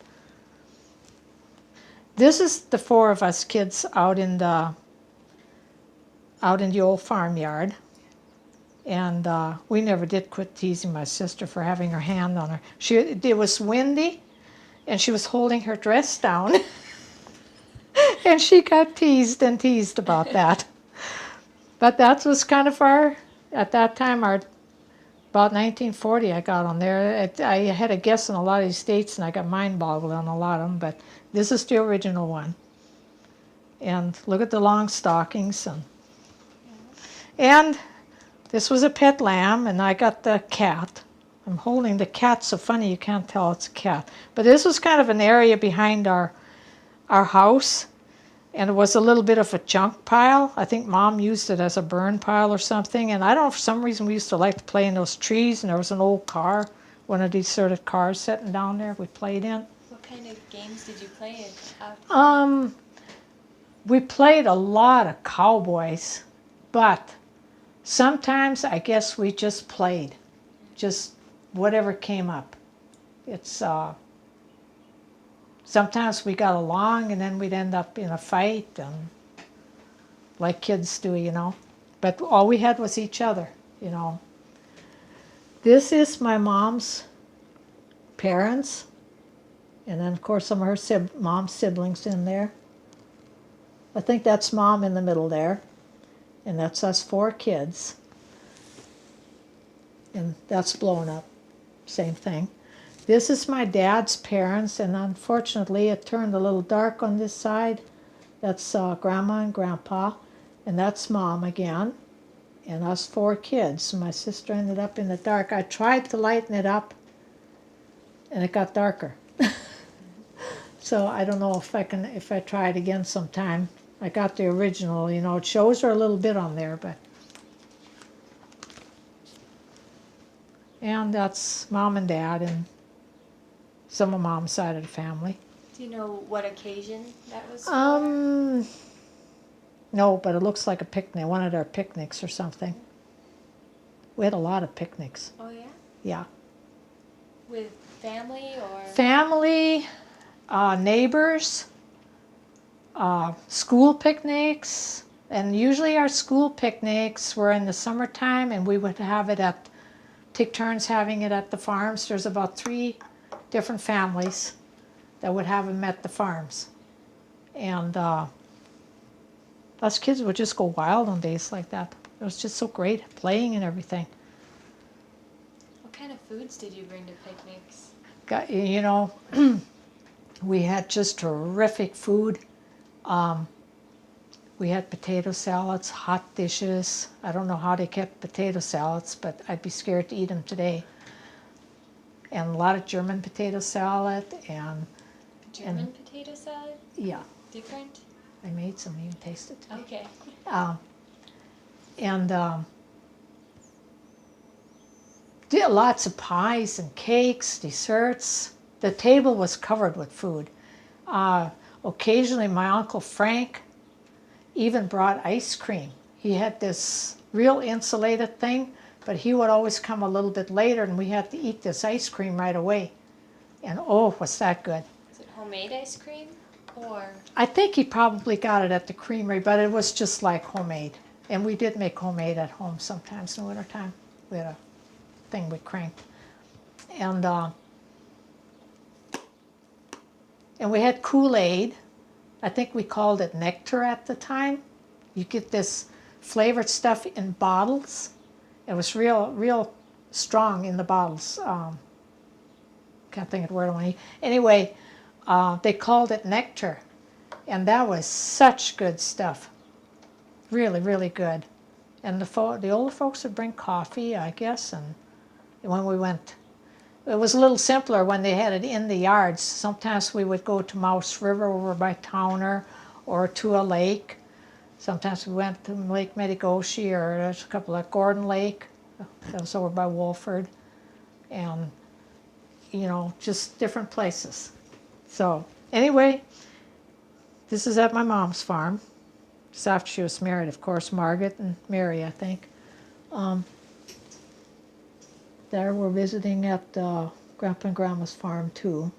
This is the four of us kids out in the old farmyard. And we never did quit teasing my sister for having her hand on her. It was windy, and she was holding her dress down. And she got teased and teased about that. But that was kind of at that time, about 1940 I got on there. I had a guess on a lot of these dates, and I got mind boggled on a lot of them, but this is the original one. And look at the long stockings. And this was a pet lamb, and I got the cat. I'm holding the cat so funny you can't tell it's a cat. But this was kind of an area behind our house, and it was a little bit of a junk pile. I think Mom used it as a burn pile or something, and I don't know, for some reason we used to like to play in those trees, and there was an old car, one of these sort of cars sitting down there we played in. What kind of games did you play in? We played a lot of cowboys, but sometimes I guess we just played, just whatever came up. It's sometimes we got along and then we'd end up in a fight, and like kids do, you know. But all we had was each other, you know. This is my mom's parents, and then of course some of her mom's siblings in there. I think that's Mom in the middle there. And that's us four kids. And that's blown up. Same thing. This is my dad's parents, and unfortunately it turned a little dark on this side. That's Grandma and Grandpa. And that's Mom again. And us four kids. My sister ended up in the dark. I tried to lighten it up, and it got darker. So I don't know if I try it again sometime. I got the original, you know, it shows her a little bit on there, but. And that's Mom and Dad and some of Mom's side of the family. Do you know what occasion that was for? No, but it looks like a picnic, one of their picnics or something. We had a lot of picnics. Oh, yeah? Yeah. With family or? Family, neighbors. School picnics, and usually our school picnics were in the summertime, and we would have it take turns having it at the farms. There's about 3 different families that would have them at the farms, and us kids would just go wild on days like that. It was just so great, playing and everything. What kind of foods did you bring to picnics? You know, we had just terrific food. We had potato salads, hot dishes. I don't know how they kept potato salads, but I'd be scared to eat them today. And a lot of German potato salad and German potato salad? Yeah. Different? I made some, even tasted today. Okay. Did lots of pies and cakes, desserts. The table was covered with food. Occasionally, my Uncle Frank even brought ice cream. He had this real insulated thing, but he would always come a little bit later, and we had to eat this ice cream right away. And oh, was that good. Is it homemade ice cream? Or? I think he probably got it at the creamery, but it was just like homemade. And we did make homemade at home sometimes in the wintertime. We had a thing we cranked. And we had Kool-Aid. I think we called it nectar at the time. You get this flavored stuff in bottles. It was real strong in the bottles. Can't think of the word I want to. Anyway, they called it nectar, and that was such good stuff. Really, really good. And the older folks would bring coffee, I guess, and when we went, it was a little simpler when they had it in the yards. Sometimes we would go to Mouse River over by Towner or to a lake. Sometimes we went to Lake Medigoshi, or there's a couple at Gordon Lake. That was over by Wolford. And, just different places. So, anyway, this is at my mom's farm. Just after she was married, of course, Margaret and Mary, I think. There we're visiting at Grandpa and Grandma's farm, too.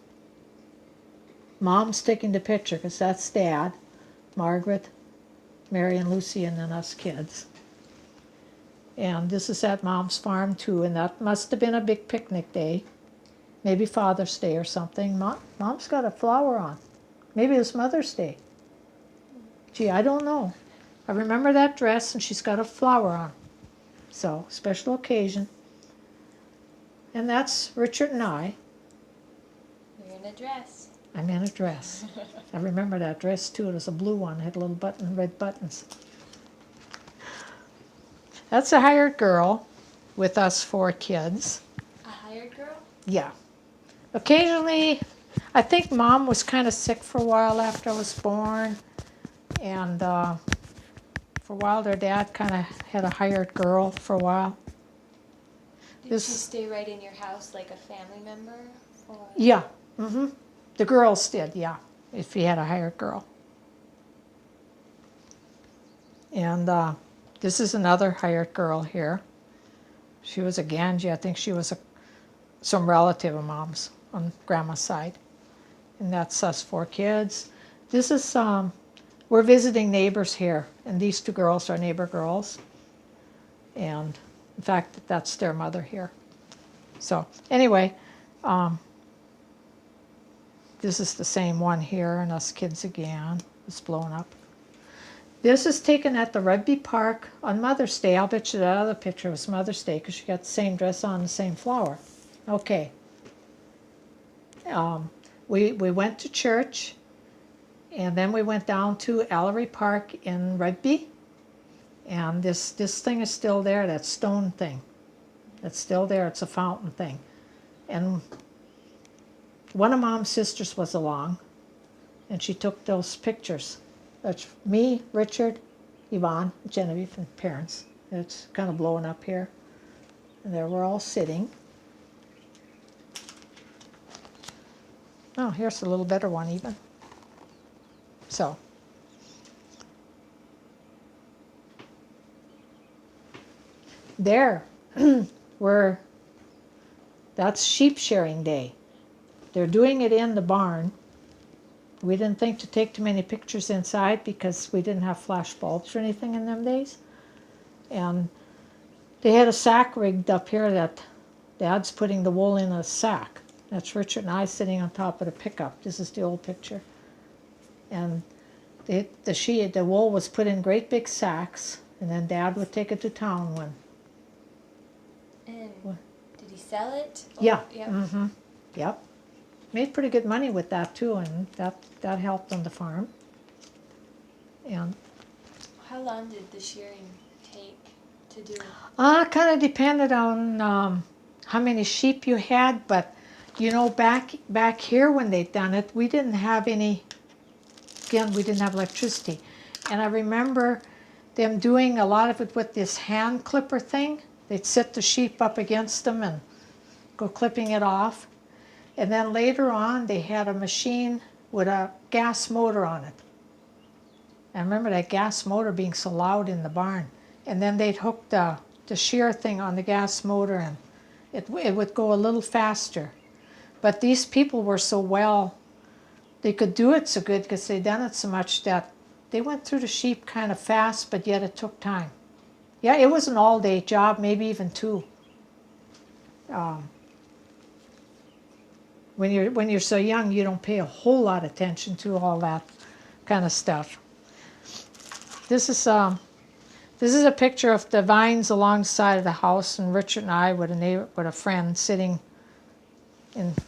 Mom's taking the picture, because that's Dad, Margaret, Mary and Lucy, and then us kids. And this is at Mom's farm, too, and that must have been a big picnic day. Maybe Father's Day or something. Mom's got a flower on. Maybe it's Mother's Day. Gee, I don't know. I remember that dress, and she's got a flower on. So, special occasion. And that's Richard and I. You're in a dress. I'm in a dress. I remember that dress, too. It was a blue one. It had little red buttons. That's a hired girl with us 4 kids. A hired girl? Yeah. Occasionally, I think Mom was kind of sick for a while after I was born. And for a while, their dad kind of had a hired girl for a while. Did she stay right in your house like a family member? Or? Yeah. Mm-hmm. The girls did, yeah, if he had a hired girl. And this is another hired girl here. She was a Ganji. I think she was some relative of Mom's on Grandma's side. And that's us 4 kids. This is, we're visiting neighbors here, and these 2 girls are neighbor girls. And in fact, that's their mother here. So anyway, this is the same one here, and us kids again. It's blown up. This is taken at the Rugby Park on Mother's Day. I'll bet you that other picture was Mother's Day because she got the same dress on, the same flower. Okay. We went to church, and then we went down to Ellery Park in Rugby. And this thing is still there, that stone thing. It's still there. It's a fountain thing. And one of Mom's sisters was along, and she took those pictures. That's me, Richard, Yvonne, Genevieve, and parents. It's kind of blowing up here. And there we're all sitting. Oh, here's a little better one even. So. There, that's sheep shearing day. They're doing it in the barn. We didn't think to take too many pictures inside because we didn't have flash bulbs or anything in them days. And they had a sack rigged up here that Dad's putting the wool in a sack. That's Richard and I sitting on top of the pickup. This is the old picture. And the wool was put in great big sacks, and then Dad would take it to town when. And did he sell it? Yeah. Yep. Mm-hmm. Yep. Made pretty good money with that too, and that helped on the farm. And how long did the shearing take to do? Kind of depended on how many sheep you had, but back here when they'd done it, we didn't have any. Again, we didn't have electricity, and I remember them doing a lot of it with this hand clipper thing. They'd set the sheep up against them and go clipping it off. And then later on, they had a machine with a gas motor on it. I remember that gas motor being so loud in the barn. And then they'd hook the shear thing on the gas motor, and it would go a little faster. But these people were so well, they could do it so good because they'd done it so much that they went through the sheep kind of fast, but yet it took time. Yeah, it was an all-day job, maybe even 2. When you're so young, you don't pay a whole lot of attention to all that kind of stuff. This This is a picture of the vines along the side of the house, and Richard and I with a friend sitting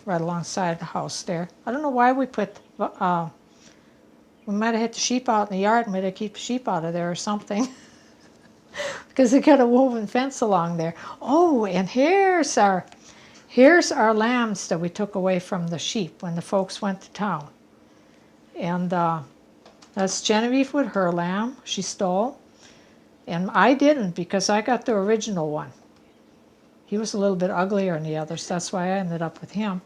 right alongside of the house there. I don't know why we put, we might have hit the sheep out in the yard, might have keep the sheep out of there or something. Because they got a woven fence along there. Oh, and here's our lambs that we took away from the sheep when the folks went to town. And that's Genevieve with her lamb she stole. And I didn't, because I got the original one. He was a little bit uglier than the others. That's why I ended up with him.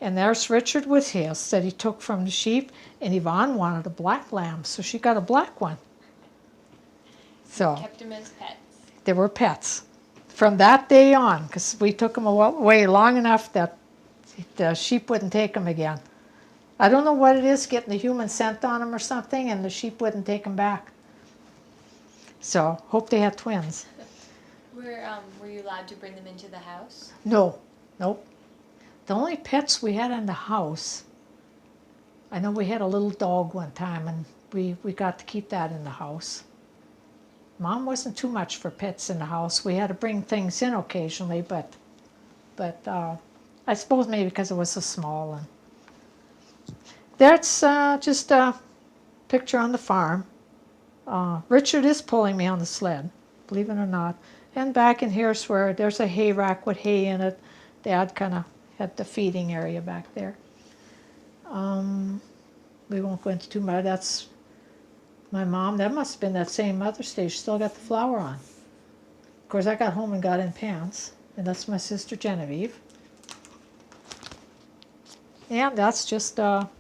And there's Richard with his that he took from the sheep. And Yvonne wanted a black lamb, so she got a black one. So Kept them as pets. they were pets from that day on, because we took them away long enough that the sheep wouldn't take them again. I don't know what it is, getting the human scent on them or something, and the sheep wouldn't take them back. So hope they had twins. Were you allowed to bring them into the house? No, nope. The only pets we had in the house, I know we had a little dog one time, and we got to keep that in the house. Mom wasn't too much for pets in the house. We had to bring things in occasionally, but I suppose maybe because it was so small. And that's just a picture on the farm. Richard is pulling me on the sled, believe it or not. And back in here's where there's a hay rack with hay in it. Dad kind of had the feeding area back there. We won't go into too much. That's my mom. That must have been that same Mother's Day. She still got the flower on. Of course, I got home and got in pants. And that's my sister Genevieve. And that's just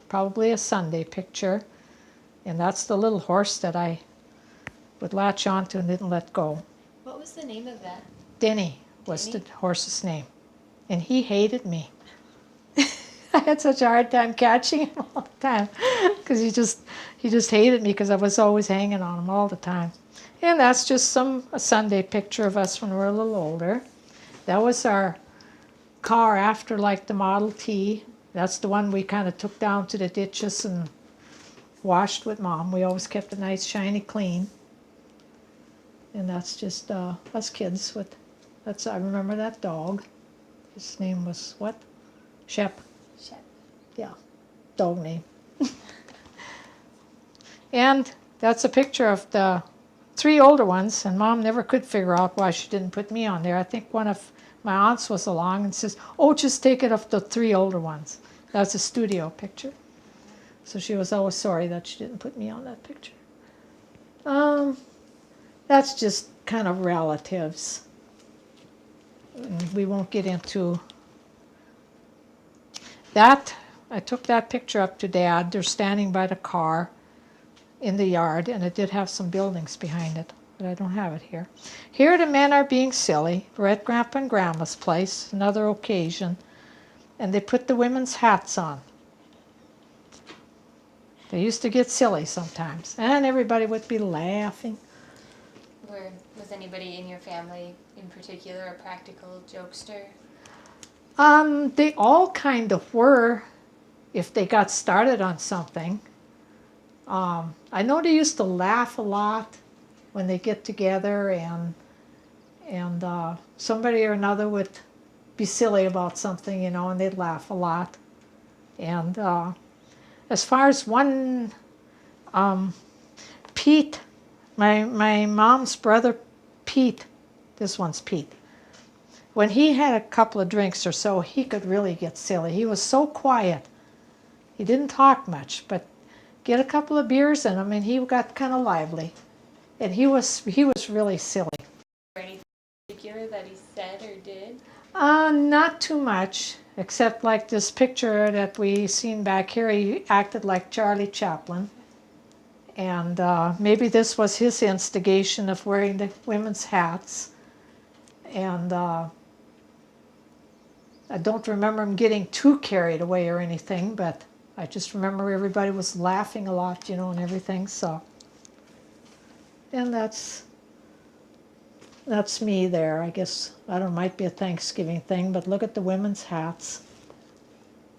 probably a Sunday picture. And that's the little horse that I would latch onto and didn't let go. What was the name of that? Denny was Denny? the horse's name. And he hated me. I had such a hard time catching him all the time because he just hated me because I was always hanging on him all the time. And that's just a Sunday picture of us when we were a little older. That was our car after like the Model T. That's the one we kind of took down to the ditches and washed with Mom. We always kept it nice, shiny, clean. And that's just us kids with, I remember that dog. His name was what? Shep. Shep. Yeah, dog name. And that's a picture of the 3 older ones, and Mom never could figure out why she didn't put me on there. I think one of my aunts was along and says, oh, just take it of the 3 older ones. That's a studio picture. So she was always sorry that she didn't put me on that picture. That's just kind of relatives. And we won't get into that. I took that picture up to Dad. They're standing by the car in the yard, and it did have some buildings behind it, but I don't have it here. Here the men are being silly. We're at Grandpa and Grandma's place, another occasion, and they put the women's hats on. They used to get silly sometimes, and everybody would be laughing. Was anybody in your family in particular a practical jokester? They all kind of were, if they got started on something. I know they used to laugh a lot when they get together, and somebody or another would be silly about something, you know, and they'd laugh a lot. And as far as one, Pete, my mom's brother Pete, this one's Pete. When he had a couple of drinks or so, he could really get silly. He was so quiet. He didn't talk much, but get a couple of beers in him, and he got kind of lively. And he was really silly. Anything particular that he said or did? Not too much, except like this picture that we seen back here. He acted like Charlie Chaplin. And maybe this was his instigation of wearing the women's hats. And I don't remember him getting too carried away or anything, but I just remember everybody was laughing a lot, you know, and everything, so. And that's me there. I guess, I don't know, might be a Thanksgiving thing, but look at the women's hats.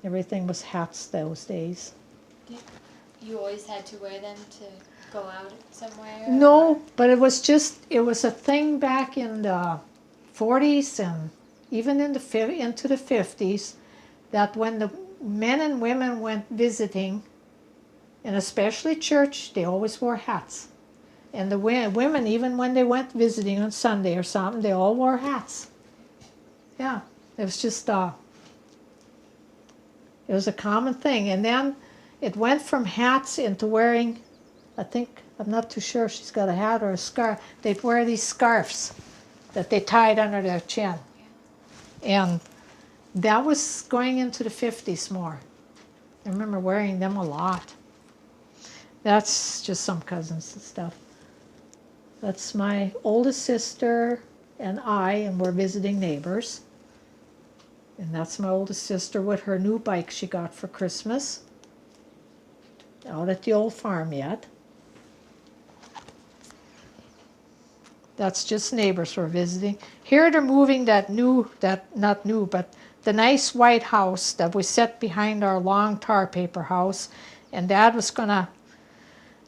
Everything was hats those days. You always had to wear them to go out somewhere? No, but it was a thing back in the 40s and even into the 50s, that when the men and women went visiting, and especially church, they always wore hats. And the women, even when they went visiting on Sunday or something, they all wore hats. Yeah, it was just, it was a common thing. And then it went from hats into wearing, I'm not too sure if she's got a hat or a scarf. They'd wear these scarves that they tied under their chin. And that was going into the 50s more. I remember wearing them a lot. That's just some cousins and stuff. That's my oldest sister and I, and we're visiting neighbors. And that's my oldest sister with her new bike she got for Christmas. Out at the old farm yet. That's just neighbors we're visiting. Here they're moving not new, but the nice white house that we set behind our long tar paper house. And Dad was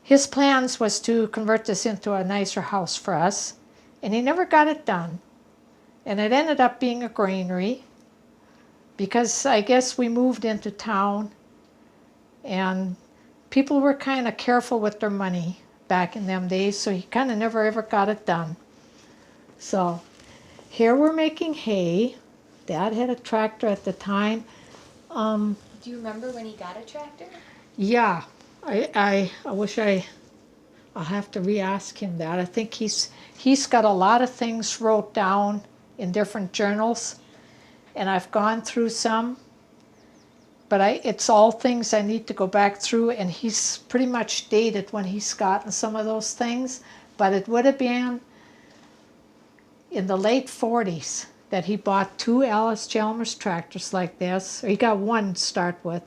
his plans was to convert this into a nicer house for us. And he never got it done. And it ended up being a granary, because I guess we moved into town and people were kind of careful with their money back in them days, so he kind of never ever got it done. So here we're making hay. Dad had a tractor at the time. Do you remember when he got a tractor? Yeah, I wish I'll have to re-ask him that. I think he's got a lot of things wrote down in different journals, and I've gone through some, but it's all things I need to go back through, and he's pretty much dated when he's gotten some of those things, but it would have been in the late 40s that he bought 2 Alice Chalmers tractors like this. Or he got one to start with,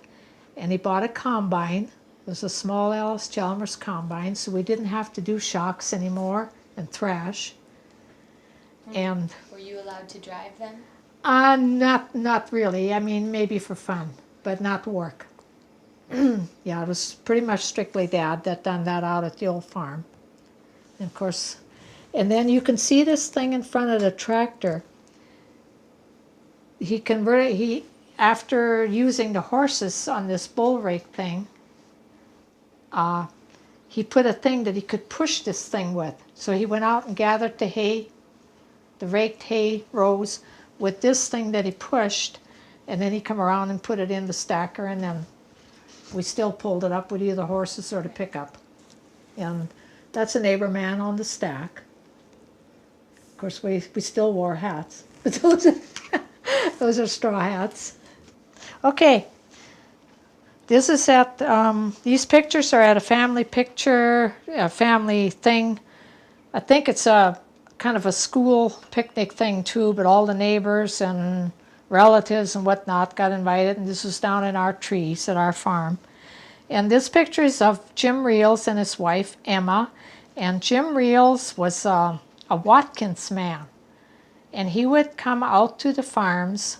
and he bought a combine. It was a small Alice Chalmers combine, so we didn't have to do shocks anymore and thrash. And were you allowed to drive them? not really. I mean, maybe for fun, but not work. Yeah, it was pretty much strictly Dad that done that out at the old farm. And of course, and then you can see this thing in front of the tractor. After using the horses on this bull rake thing, he put a thing that he could push this thing with. So he went out and gathered the hay, the raked hay rows, with this thing that he pushed, and then he come around and put it in the stacker, and then we still pulled it up with either horses or the pickup. And that's a neighbor man on the stack. Of course, we still wore hats. But those are straw hats. Okay. This is these pictures are at a family thing. I think it's a kind of a school picnic thing too, but all the neighbors and relatives and whatnot got invited, and this was down in our trees at our farm. And this picture is of Jim Reels and his wife, Emma. And Jim Reels was a Watkins man. And he would come out to the farms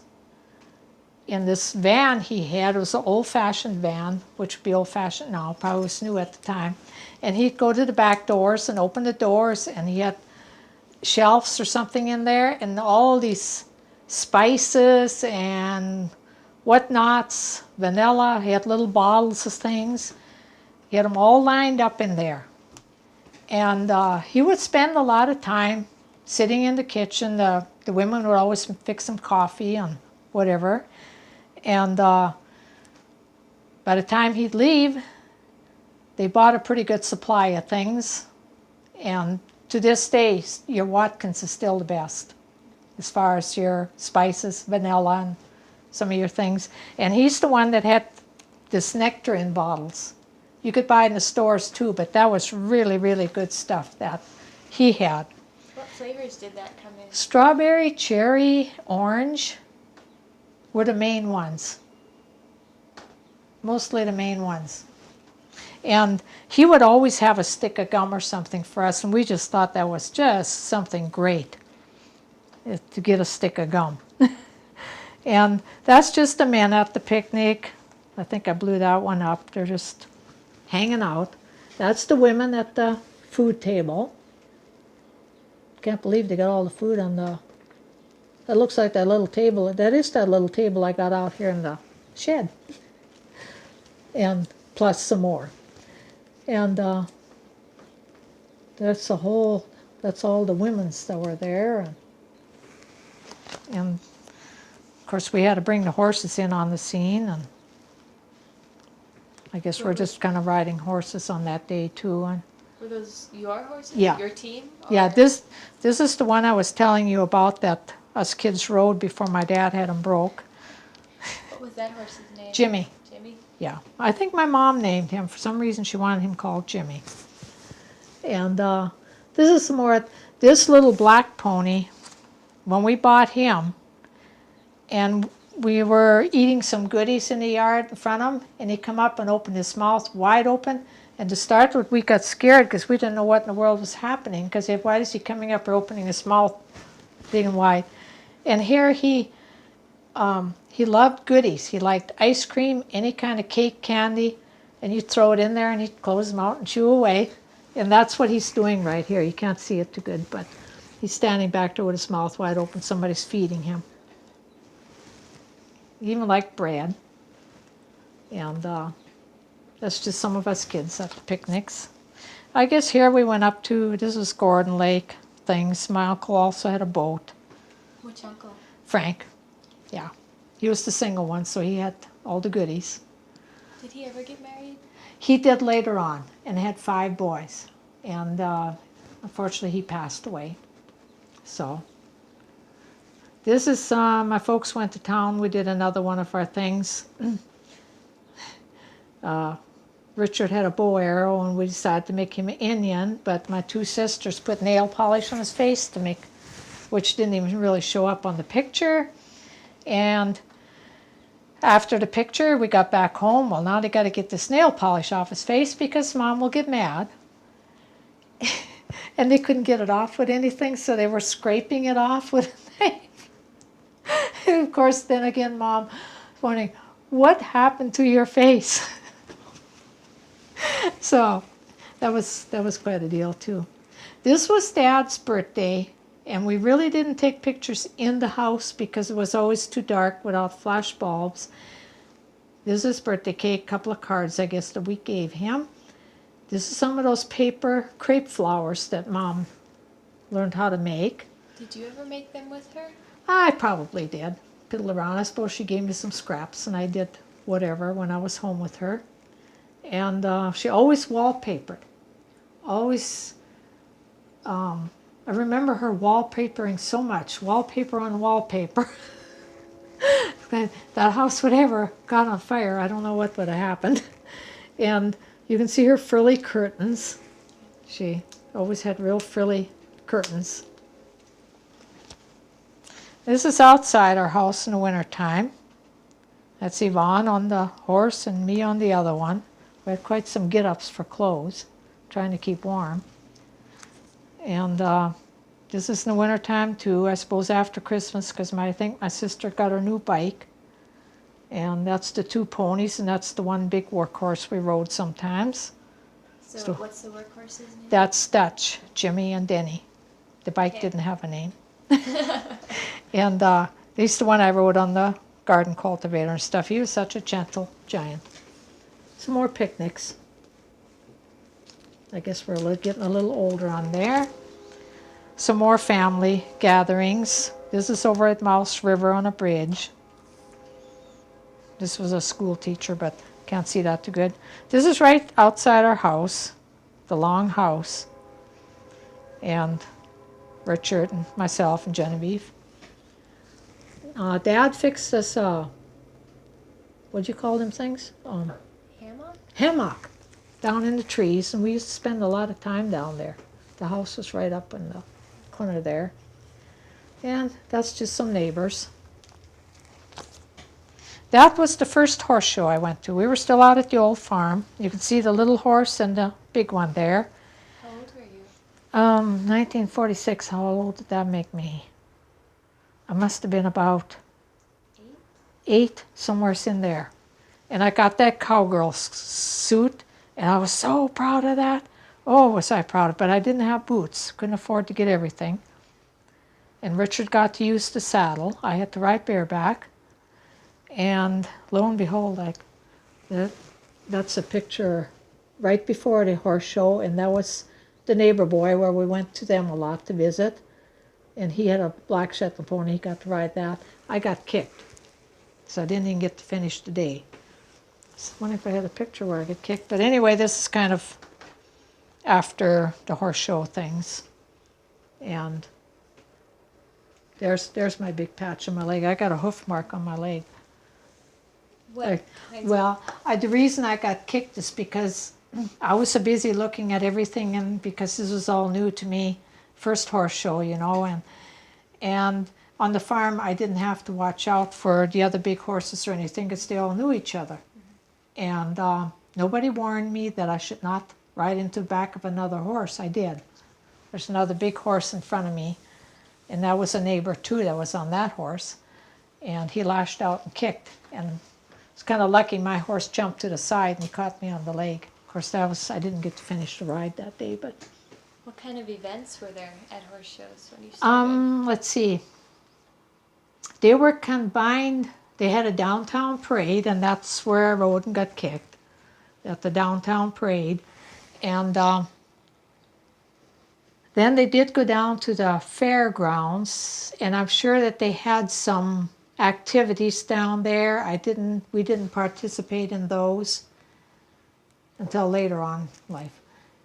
in this van he had. It was an old-fashioned van, which would be old-fashioned now, probably was new at the time. And he'd go to the back doors and open the doors, and he had shelves or something in there, and all these spices and whatnots, vanilla. He had little bottles of things. He had them all lined up in there. And he would spend a lot of time sitting in the kitchen. The women would always fix him coffee and whatever. And by the time he'd leave, they bought a pretty good supply of things. And to this day, your Watkins is still the best as far as your spices, vanilla, and some of your things. And he's the one that had this nectarine bottles. You could buy it in the stores too, but that was really, really good stuff that he had. What flavors did that come in? Strawberry, cherry, orange were the main ones. Mostly the main ones. And he would always have a stick of gum or something for us, and we just thought that was just something great to get a stick of gum. And that's just the men at the picnic. I think I blew that one up. They're just hanging out. That's the women at the food table. Can't believe they got all the food on the... That looks like that little table. That is that little table I got out here in the shed. And plus some more. And that's all the women's that were there. And of course we had to bring the horses in on the scene, and I guess we're just kind of riding horses on that day too. And Were those your horses? Yeah. Your team? yeah, Or- this is the one I was telling you about that us kids rode before my dad had them broke. What was that horse's name? Jimmy. Jimmy? Yeah, I think my mom named him. For some reason she wanted him called Jimmy. And this is some more, this little black pony, when we bought him, and we were eating some goodies in the yard in front of him, and he come up and opened his mouth wide open. And to start with, we got scared because we didn't know what in the world was happening. Because why is he coming up or opening his mouth big and wide? And here he loved goodies. He liked ice cream, any kind of cake, candy, and you throw it in there and he'd close his mouth and chew away. And that's what he's doing right here. You can't see it too good, but he's standing back there with his mouth wide open. Somebody's feeding him. He even liked bread. And that's just some of us kids at the picnics. I guess here we went up to, this is Gordon Lake things. My uncle also had a boat. Which uncle? Frank. Yeah. He was the single one, so he had all the goodies. Did he ever get married? He did later on and had 5 boys. And unfortunately, he passed away. So this is, my folks went to town. We did another one of our things. Richard had a bow arrow, and we decided to make him an Indian, but my 2 sisters put nail polish on his face to make, which didn't even really show up on the picture. And after the picture, we got back home. Well, now they got to get this nail polish off his face because Mom will get mad. And they couldn't get it off with anything, so they were scraping it off with a knife. And of course, then again, Mom was wondering, what happened to your face? So that was quite a deal too. This was Dad's birthday, and we really didn't take pictures in the house because it was always too dark without flash bulbs. This is his birthday cake, a couple of cards I guess that we gave him. This is some of those paper crepe flowers that Mom learned how to make. Did you ever make them with her? I probably did. Piddle around. I suppose she gave me some scraps and I did whatever when I was home with her. And she always wallpapered. Always, I remember her wallpapering so much. Wallpaper on wallpaper. That house would ever got on fire. I don't know what would have happened. And you can see her frilly curtains. She always had real frilly curtains. This is outside our house in the wintertime. That's Yvonne on the horse and me on the other one. We had quite some get-ups for clothes, trying to keep warm. And this is in the wintertime too, I suppose after Christmas, because I think my sister got her new bike. And that's the 2 ponies, and that's the one big workhorse we rode sometimes. So what's the workhorse's name? That's Dutch, Jimmy and Denny. The bike didn't have a name. And he's the one I rode on the garden cultivator and stuff. He was such a gentle giant. Some more picnics. I guess we're getting a little older on there. Some more family gatherings. This is over at Mouse River on a bridge. This was a school teacher, but can't see that too good. This is right outside our house, the long house. And Richard and myself and Genevieve. Dad fixed us, what'd you call them things? Hammock? Hammock down in the trees, and we used to spend a lot of time down there. The house was right up in the corner there. And that's just some neighbors. That was the first horse show I went to. We were still out at the old farm. You can see the little horse and the big one there. How old were you? 1946. How old did that make me? I must have been about 8, somewhere in there. And I got that cowgirl suit And I was so proud of that. Oh, was I proud. But I didn't have boots. Couldn't afford to get everything. And Richard got to use the saddle. I had to ride bareback. And lo and behold, that's a picture right before the horse show. And that was the neighbor boy where we went to them a lot to visit. And he had a black Shetland pony. He got to ride that. I got kicked. So I didn't even get to finish the day. I wonder if I had a picture where I get kicked. But anyway, this is kind of after the horse show things. And there's my big patch on my leg. I got a hoof mark on my leg. What? The reason I got kicked is because I was so busy looking at everything, and because this was all new to me, first horse show, and on the farm I didn't have to watch out for the other big horses or anything because they all knew each other. And nobody warned me that I should not ride into the back of another horse. I did. There's another big horse in front of me, and that was a neighbor too that was on that horse, and he lashed out and kicked, and it's kind of lucky my horse jumped to the side and he caught me on the leg. Of course, I didn't get to finish the ride that day, but. What kind of events were there at horse shows when you started? Let's see. They were combined. They had a downtown parade, and that's where I rode and got kicked, at the downtown parade. And then they did go down to the fairgrounds, and I'm sure that they had some activities down there. We didn't participate in those until later on in life.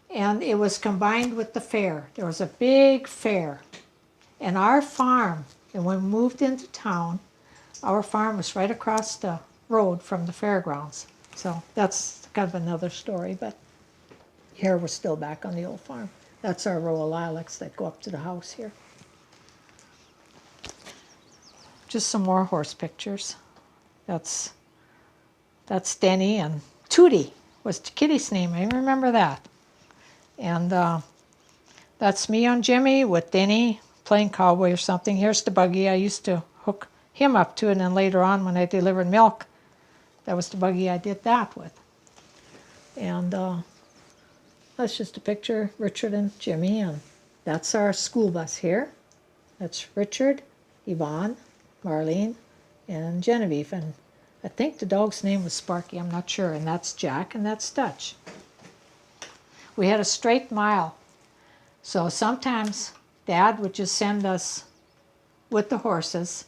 And it was combined with the fair. There was a big fair. And our farm, and when we moved into town, our farm was right across the road from the fairgrounds. So that's kind of another story, but here we're still back on the old farm. That's our row of lilacs that go up to the house here. Just some more horse pictures. That's Denny, and Tootie was Kitty's name. I remember that. And that's me on Jimmy with Denny playing cowboy or something. Here's the buggy. I used to hook him up to it, and then later on when I delivered milk, that was the buggy I did that with. And that's just a picture, Richard and Jimmy, and that's our school bus here. That's Richard, Yvonne, Marlene, and Genevieve, and I think the dog's name was Sparky, I'm not sure, and that's Jack, and that's Dutch. We had a straight mile, so sometimes Dad would just send us with the horses,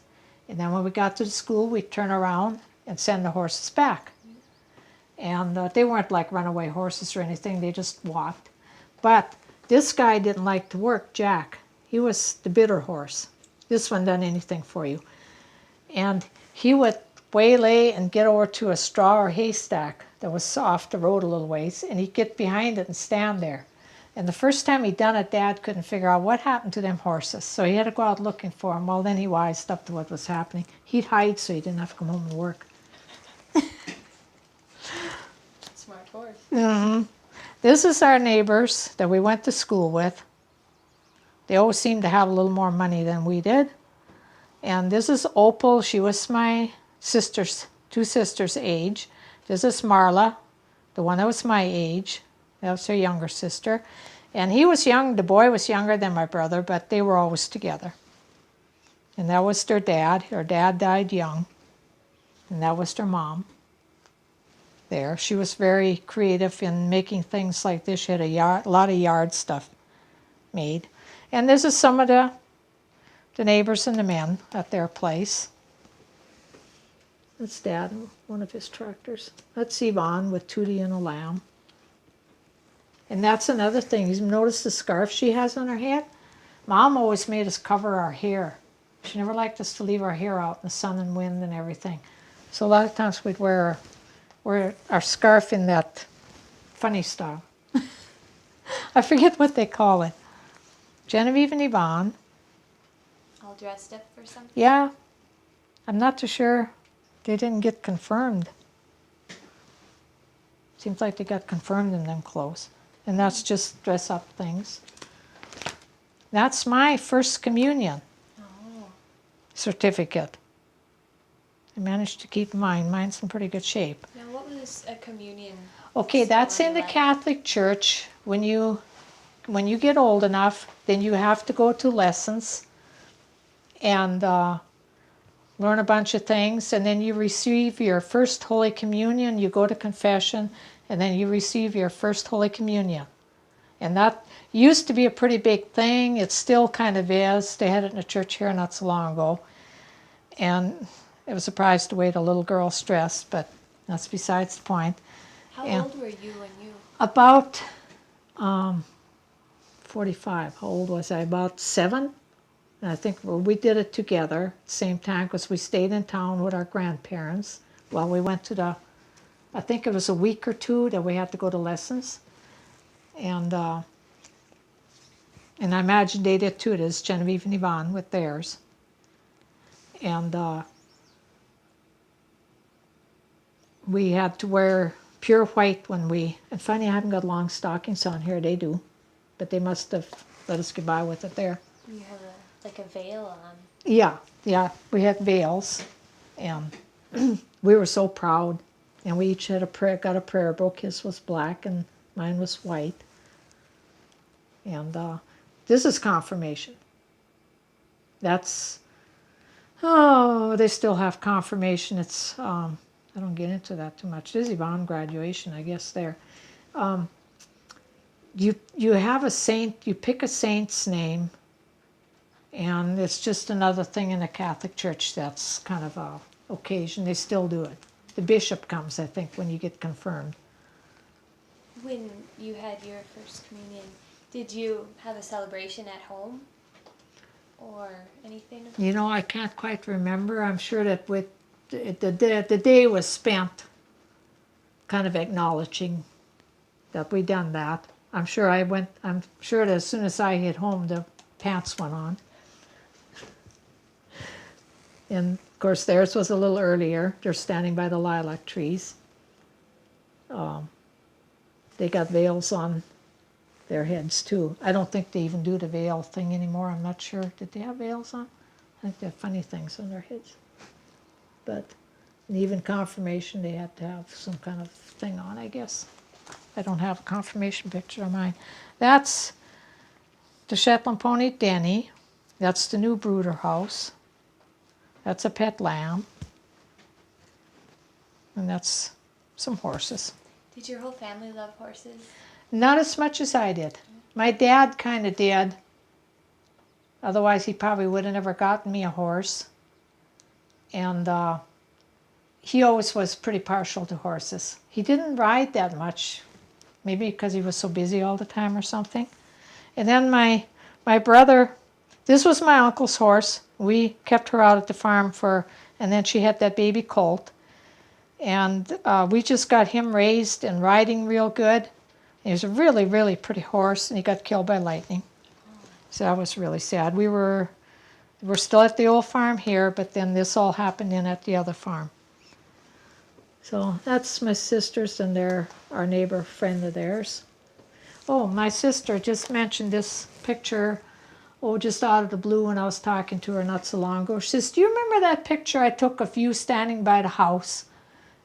and then when we got to the school, we'd turn around and send the horses back. And they weren't like runaway horses or anything, they just walked. But this guy didn't like to work, Jack. He was the bitter horse. This one done anything for you. And he would waylay and get over to a straw or haystack that was off the road a little ways, and he'd get behind it and stand there. And the first time he'd done it, Dad couldn't figure out what happened to them horses. So he had to go out looking for them. Well, then he wised up to what was happening. He'd hide so he didn't have to come home and work. Smart horse. Mm-hmm. This is our neighbors that we went to school with. They always seemed to have a little more money than we did. And this is Opal. She was my two sisters' age. This is Marla, the one that was my age. That was her younger sister. And he was young, the boy was younger than my brother, but they were always together. And that was their dad. Her dad died young. And that was their mom. There. She was very creative in making things like this. She had a lot of yard stuff made. And this is some of the neighbors and the men at their place. That's Dad, one of his tractors. That's Yvonne with Tootie and a lamb. And that's another thing. You notice the scarf she has on her head? Mom always made us cover our hair. She never liked us to leave our hair out in the sun and wind and everything. So a lot of times we'd wear our scarf in that funny style. I forget what they call it. Genevieve and Yvonne. All dressed up for something? Yeah. I'm not too sure. They didn't get confirmed. Seems like they got confirmed in them clothes. And that's just dress up things. That's my first communion certificate. I managed to keep mine. Mine's in pretty good shape. Now, what was is a communion? Okay, that's in the ceremony like? Catholic Church. When you get old enough, then you have to go to lessons and learn a bunch of things, and then you receive your first Holy Communion. You go to confession, and then you receive your first Holy Communion. And that used to be a pretty big thing. It still kind of is. They had it in a church here not so long ago. And it was a surprise the way the little girls dressed, but that's besides the point. How And old were you when you? about 45. How old was I? About 7. And I think we did it together at the same time because we stayed in town with our grandparents while we went to I think it was a week or 2 that we had to go to lessons. And I imagine they did too. It is Genevieve and Yvonne with theirs. And we had to wear pure white when and funny, I haven't got long stockings on here. They do. But they must have let us get by with it there. You have like a veil on. Yeah, we had veils, and we were so proud. And we each had got a prayer book. His was black, and mine was white. And this is confirmation. That's they still have confirmation. It's I don't get into that too much. This is Yvonne graduation, I guess. There, you have a saint. You pick a saint's name. And it's just another thing in the Catholic Church that's kind of a occasion. They still do it. The bishop comes, I think, when you get confirmed. When you had your first communion, did you have a celebration at home or anything? You know, I can't quite remember. I'm sure that the day was spent kind of acknowledging that we done that. I'm sure that as soon as I hit home, the pants went on. And, of course, theirs was a little earlier. They're standing by the lilac trees. They got veils on their heads, too. I don't think they even do the veil thing anymore. I'm not sure. Did they have veils on? I think they have funny things on their heads. But even confirmation, they had to have some kind of thing on, I guess. I don't have a confirmation picture of mine. That's the Shetland pony, Denny. That's the new brooder house. That's a pet lamb. And that's some horses. Did your whole family love horses? Not as much as I did. My dad kind of did. Otherwise, he probably would have never gotten me a horse. And he always was pretty partial to horses. He didn't ride that much, maybe because he was so busy all the time or something. And then my brother, this was my uncle's horse. We kept her out at the farm and then she had that baby colt. And we just got him raised and riding real good. He was a really, really pretty horse, and he got killed by lightning. So that was really sad. We're still at the old farm here, but then this all happened at the other farm. So that's my sisters, and they're our neighbor friend of theirs. Oh, my sister just mentioned this picture, just out of the blue when I was talking to her not so long ago. She says, do you remember that picture I took of you standing by the house,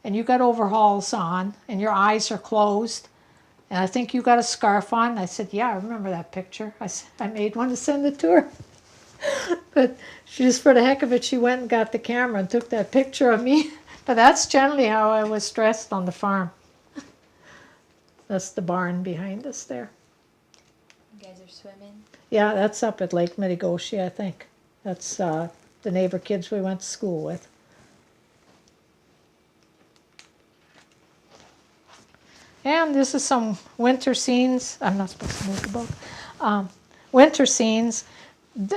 and you got overalls on, and your eyes are closed, and I think you got a scarf on? And I said, yeah, I remember that picture. I made one to send it to her. But she just, for the heck of it, she went and got the camera and took that picture of me. But that's generally how I was dressed on the farm. That's the barn behind us there. You guys are swimming? Yeah, that's up at Lake Mitigoshi, I think. That's the neighbor kids we went to school with. And this is some winter scenes. I'm not supposed to move the boat. Winter scenes.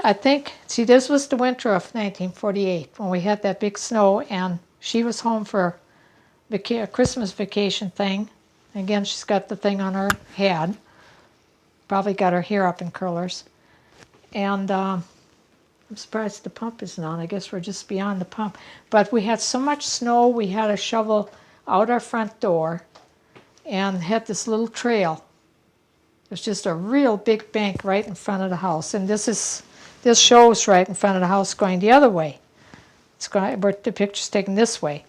I think, see, this was the winter of 1948 when we had that big snow, and she was home for a Christmas vacation thing. Again, she's got the thing on her head. Probably got her hair up in curlers. And I'm surprised the pump isn't on. I guess we're just beyond the pump. But we had so much snow, we had to shovel out our front door and had this little trail. There's just a real big bank right in front of the house. And this shows right in front of the house going the other way. The picture's taken this way.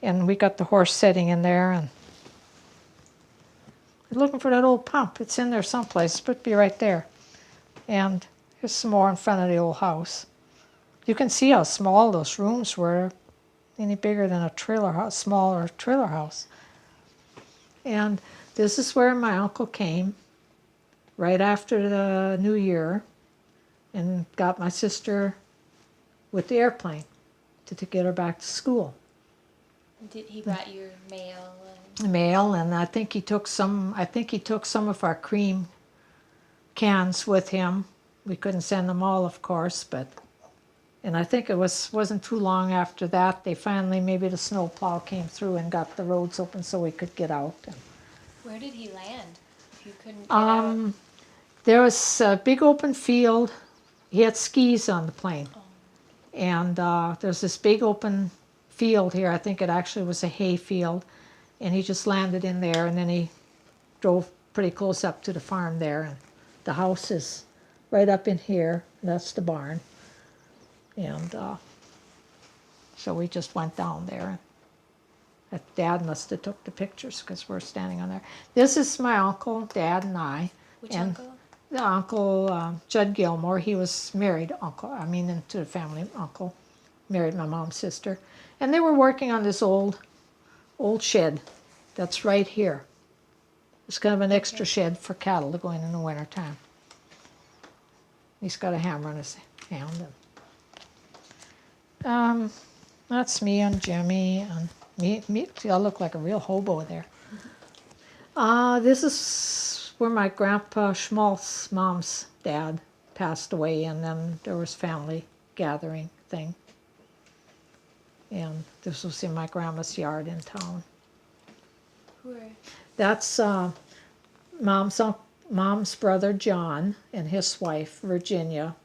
And we got the horse sitting in there, and we're looking for that old pump. It's in there someplace. It's supposed to be right there. And there's some more in front of the old house. You can see how small those rooms were, any bigger than a trailer house, smaller trailer house. And this is where my uncle came right after the New Year and got my sister with the airplane to get her back to school. Did he brought your mail? And I think he took some of our cream cans with him. We couldn't send them all, of course, and I think it wasn't too long after that they finally, maybe the snowplow came through and got the roads open so we could get out. Where did he land if you couldn't get out? There was a big open field. He had skis on the plane. Oh. And there's this big open field here. I think it actually was a hay field. And he just landed in there, and then he drove pretty close up to the farm there. And the house is right up in here. That's the barn. And so we just went down there. Dad must have took the pictures because we're standing on there. This is my uncle, Dad, and I. Which and uncle? The uncle, Judd Gilmore. He was married uncle. Into the family uncle. Married my mom's sister. And they were working on this old shed that's right here. It's kind of an extra shed for cattle to go in the wintertime. He's got a hammer in his hand. And, that's me and Jimmy. And me, I look like a real hobo there. This is where my grandpa Schmaltz's mom's dad passed away, and then there was family gathering thing. And this was in my grandma's yard in town. That's mom's brother John and his wife Virginia.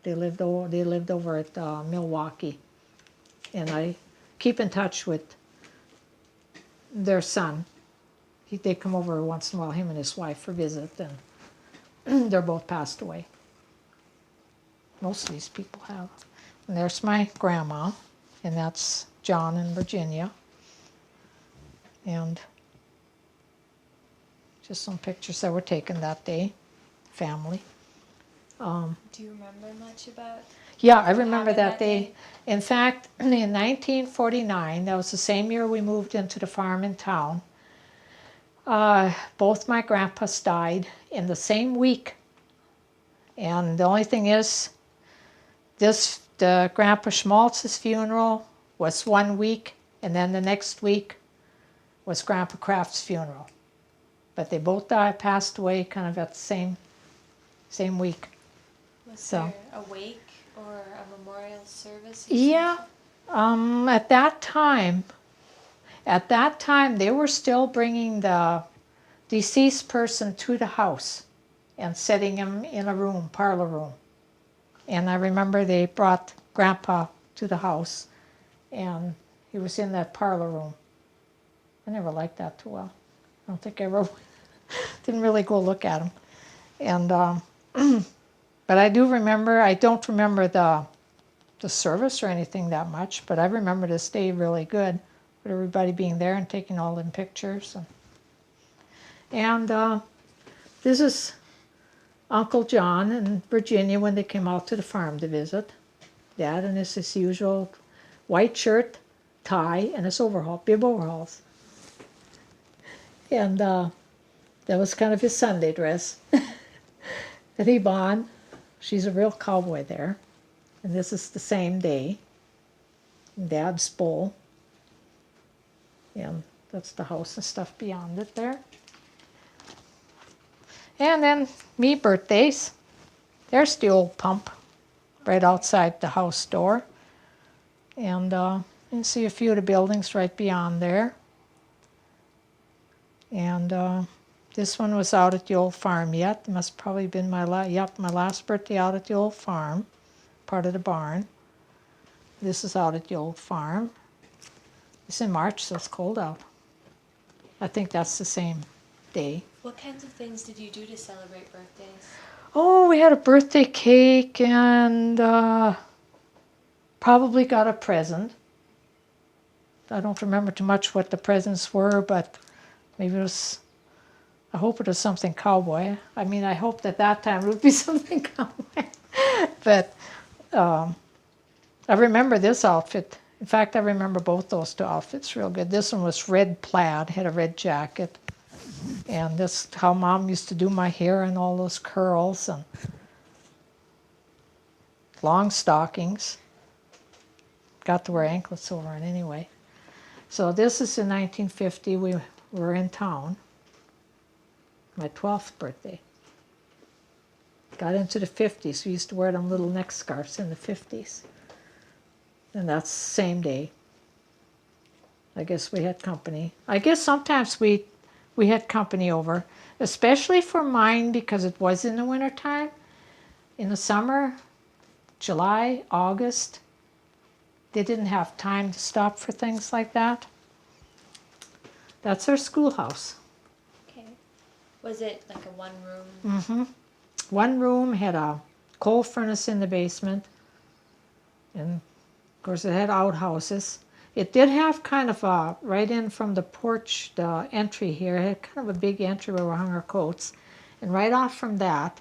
They lived over at Milwaukee, and I keep in touch with their son. They come over once in a while, him and his wife, for visit, and they're both passed away. Most of these people have. And there's my grandma, and that's John and Virginia. And just some pictures that were taken that day, family. Do you remember much about? Yeah, I remember that day. In fact, in 1949, that was the same year we moved into the farm in town, both my grandpas died in the same week. And the only thing is, the Grandpa Schmaltz's funeral was 1 week, and then the next week was Grandpa Kraft's funeral. But they both passed away kind of at the same week. Was there a wake or a memorial service? Yeah, at that time they were still bringing the deceased person to the house and setting him in a room, parlor room. And I remember they brought Grandpa to the house, and he was in that parlor room. I never liked that too well. I don't think I ever didn't really go look at him. And but I don't remember the service or anything that much, but I remember this day really good, with everybody being there and taking all them pictures. And this is Uncle John and Virginia when they came out to the farm to visit. Dad in his usual white shirt, tie, and his bib overalls. And that was kind of his Sunday dress. And Yvonne, she's a real cowboy there. And this is the same day. Dad's bull. And that's the house and stuff beyond it there. And then me birthdays. There's the old pump right outside the house door. And you can see a few of the buildings right beyond there. And this one was out at the old farm yet. It must probably been my last birthday out at the old farm, part of the barn. This is out at the old farm. It's in March, so it's cold out. I think that's the same day. What kinds of things did you do to celebrate birthdays? Oh, we had a birthday cake and probably got a present. I don't remember too much what the presents were, but maybe it was, I hope it was something cowboy. I mean, I hoped at that time it would be something cowboy. But I remember this outfit. In fact, I remember both those two outfits real good. This one was red plaid, had a red jacket. And this is how Mom used to do my hair, and all those curls and long stockings. Got to wear anklets over it anyway. So this is in 1950. We were in town. My 12th birthday. Got into the 50s. We used to wear them little neck scarves in the 50s. And that's the same day. I guess we had company. I guess sometimes we had company over, especially for mine because it was in the wintertime. In the summer, July, August, they didn't have time to stop for things like that. That's our schoolhouse. Okay. Was it like a one room? Mm-hmm. One room had a coal furnace in the basement, and of course it had outhouses. It did have kind of a, right in from the porch, the entry here, it had kind of a big entry where we hung our coats. And right off from that,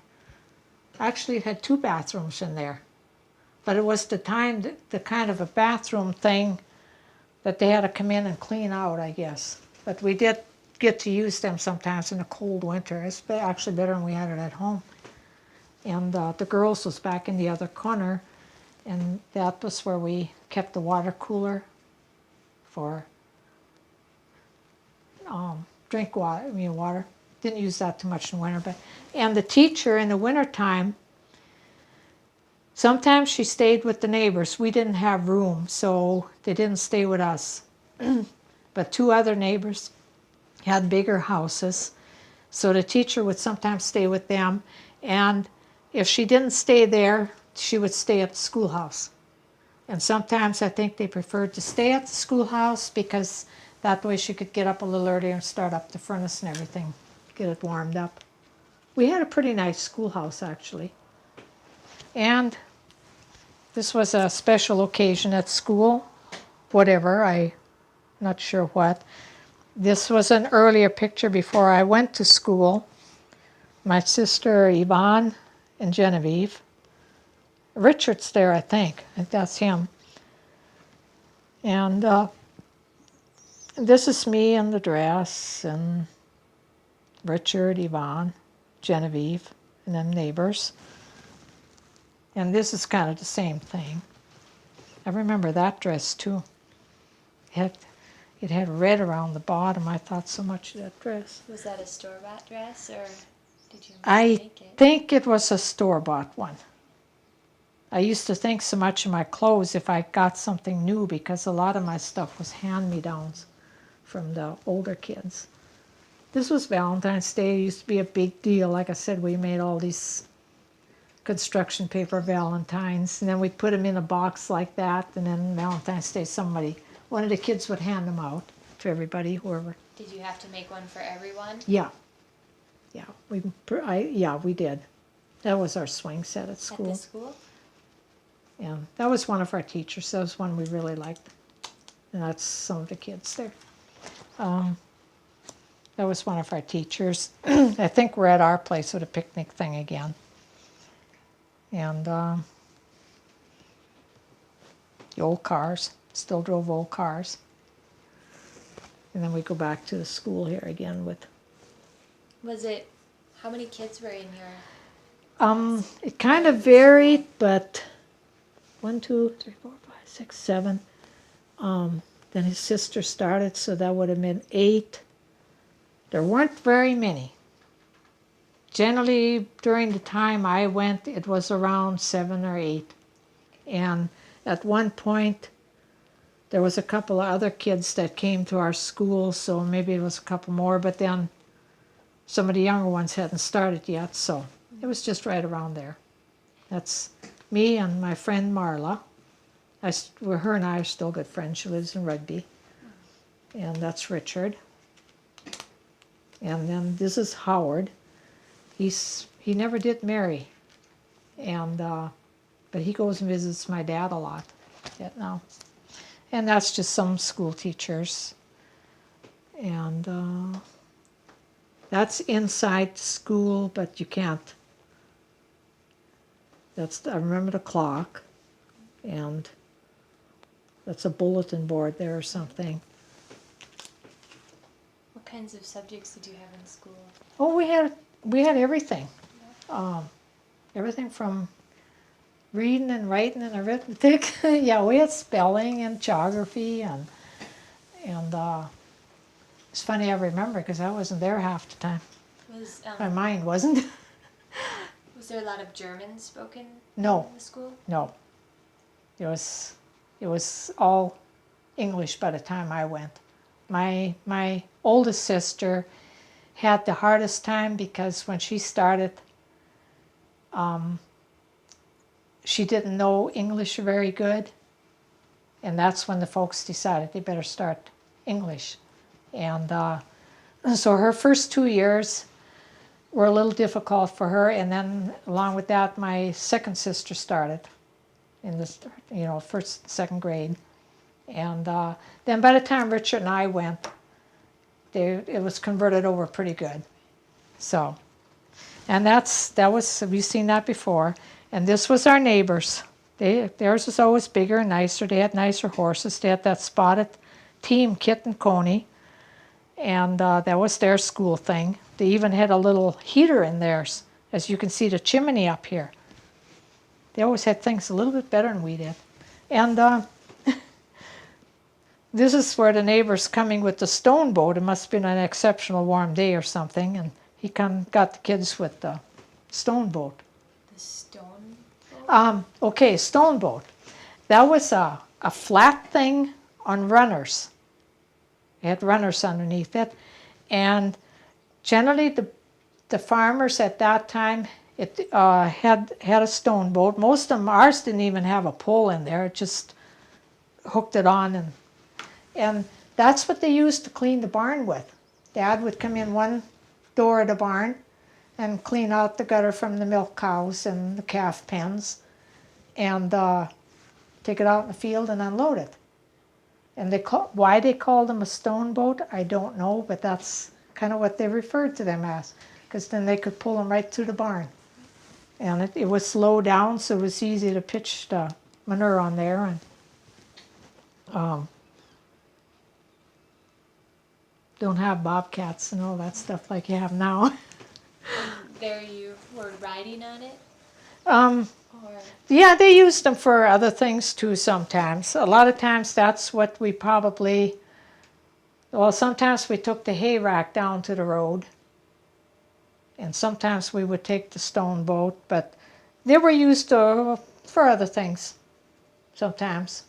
actually it had 2 bathrooms in there. But it was the time, the kind of a bathroom thing that they had to come in and clean out, I guess. But we did get to use them sometimes in the cold winter. It's actually better than we had it at home. And the girls was back in the other corner, and that was where we kept the water cooler for drink water, water. Didn't use that too much in winter. But and the teacher in the wintertime, sometimes she stayed with the neighbors. We didn't have room, so they didn't stay with us. But 2 other neighbors had bigger houses, so the teacher would sometimes stay with them. And if she didn't stay there, she would stay at the schoolhouse. And sometimes I think they preferred to stay at the schoolhouse because that way she could get up a little earlier and start up the furnace and everything, get it warmed up. We had a pretty nice schoolhouse, actually. And this was a special occasion at school, whatever, I'm not sure what. This was an earlier picture before I went to school. My sister Yvonne and Genevieve. Richard's there, I think that's him. And this is me in the dress, and Richard, Yvonne, Genevieve, and them neighbors. And this is kind of the same thing. I remember that dress too. It had red around the bottom. I thought so much of that dress. Was that a store-bought dress, or did you I make it? think it was a store-bought one. I used to think so much of my clothes if I got something new, because a lot of my stuff was hand-me-downs from the older kids. This was Valentine's Day. It used to be a big deal. Like I said, we made all these construction paper valentines, and then we'd put them in a box like that, and then Valentine's Day one of the kids would hand them out to everybody, whoever. Did you have to make one for everyone? Yeah. We did. That was our swing set at school. At the school? Yeah, that was one of our teachers. That was one we really liked. And that's some of the kids there. That was one of our teachers. I think we're at our place with a picnic thing again. And the old cars. Still drove old cars. And then we go back to the school here again with... How many kids were in your... It kind of varied, but 1, 2, 3, 4, 5, 6, 7. Then his sister started, so that would have been 8. There weren't very many. Generally, during the time I went, it was around 7 or 8. And at one point, there was a couple of other kids that came to our school, so maybe it was a couple more, but then some of the younger ones hadn't started yet, so it was just right around there. That's me and my friend Marla. Her and I are still good friends. She lives in Rugby. And that's Richard. And then this is Howard. He never did marry. And but he goes and visits my dad a lot yet now. And that's just some school teachers. And that's inside school, but you can't. I remember the clock, and that's a bulletin board there or something. What kinds of subjects did you have in school? Oh, we had everything. Everything from reading and writing and arithmetic. Yeah, we had spelling and geography and it's funny I remember because I wasn't there half the time. My mind wasn't. Was there a lot of German spoken No. in the school? No. It was all English by the time I went. My oldest sister had the hardest time because when she started, she didn't know English very good, and that's when the folks decided they better start English. And so her first 2 years were a little difficult for her, and then along with that, my second sister started in this, first, second grade. And then by the time Richard and I went, it was converted over pretty good. So, and we've seen that before. And this was our neighbors. Theirs was always bigger and nicer. They had nicer horses. They had that spotted team, Kit and Coney. And that was their school thing. They even had a little heater in theirs, as you can see the chimney up here. They always had things a little bit better than we did. And this is where the neighbor's coming with the stone boat. It must have been an exceptional warm day or something. And he got the kids with the stone boat. The stone boat? Okay, stone boat. That was a flat thing on runners. It had runners underneath it. And generally the farmers at that time had a stone boat. Most of them, ours didn't even have a pole in there. It just hooked it on. And that's what they used to clean the barn with. Dad would come in one door of the barn and clean out the gutter from the milk cows and the calf pens and take it out in the field and unload it. And why they called them a stone boat, I don't know, but that's kind of what they referred to them as, because then they could pull them right through the barn. And it was slow down, so it was easy to pitch the manure on there. And don't have bobcats and all that stuff like you have now. There you were riding on it? Or Yeah, they used them for other things too sometimes. A lot of times that's what we sometimes we took the hay rack down to the road. And sometimes we would take the stone boat, but they were used for other things sometimes.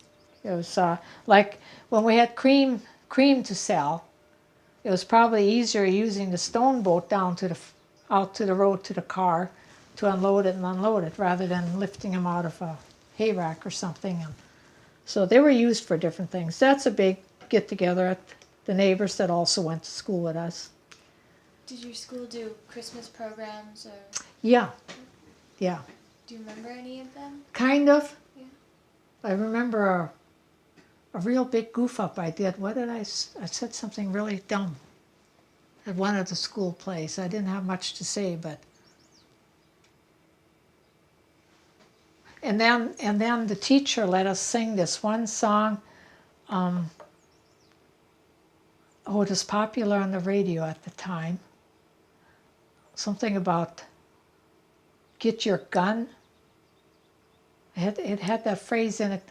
It was like when we had cream to sell, it was probably easier using the stone boat down out to the road to the car to unload it and unload it rather than lifting them out of a hay rack or something. And so they were used for different things. That's a big get together at the neighbors that also went to school with us. did your school do Christmas programs or Yeah. do you remember any of them? Kind of. Yeah. I remember a real big goof up I did. What did I said something really dumb at one of the school plays. I didn't have much to say, but. And then the teacher let us sing this one song. It was popular on the radio at the time. Something about get your gun. It had that phrase in it.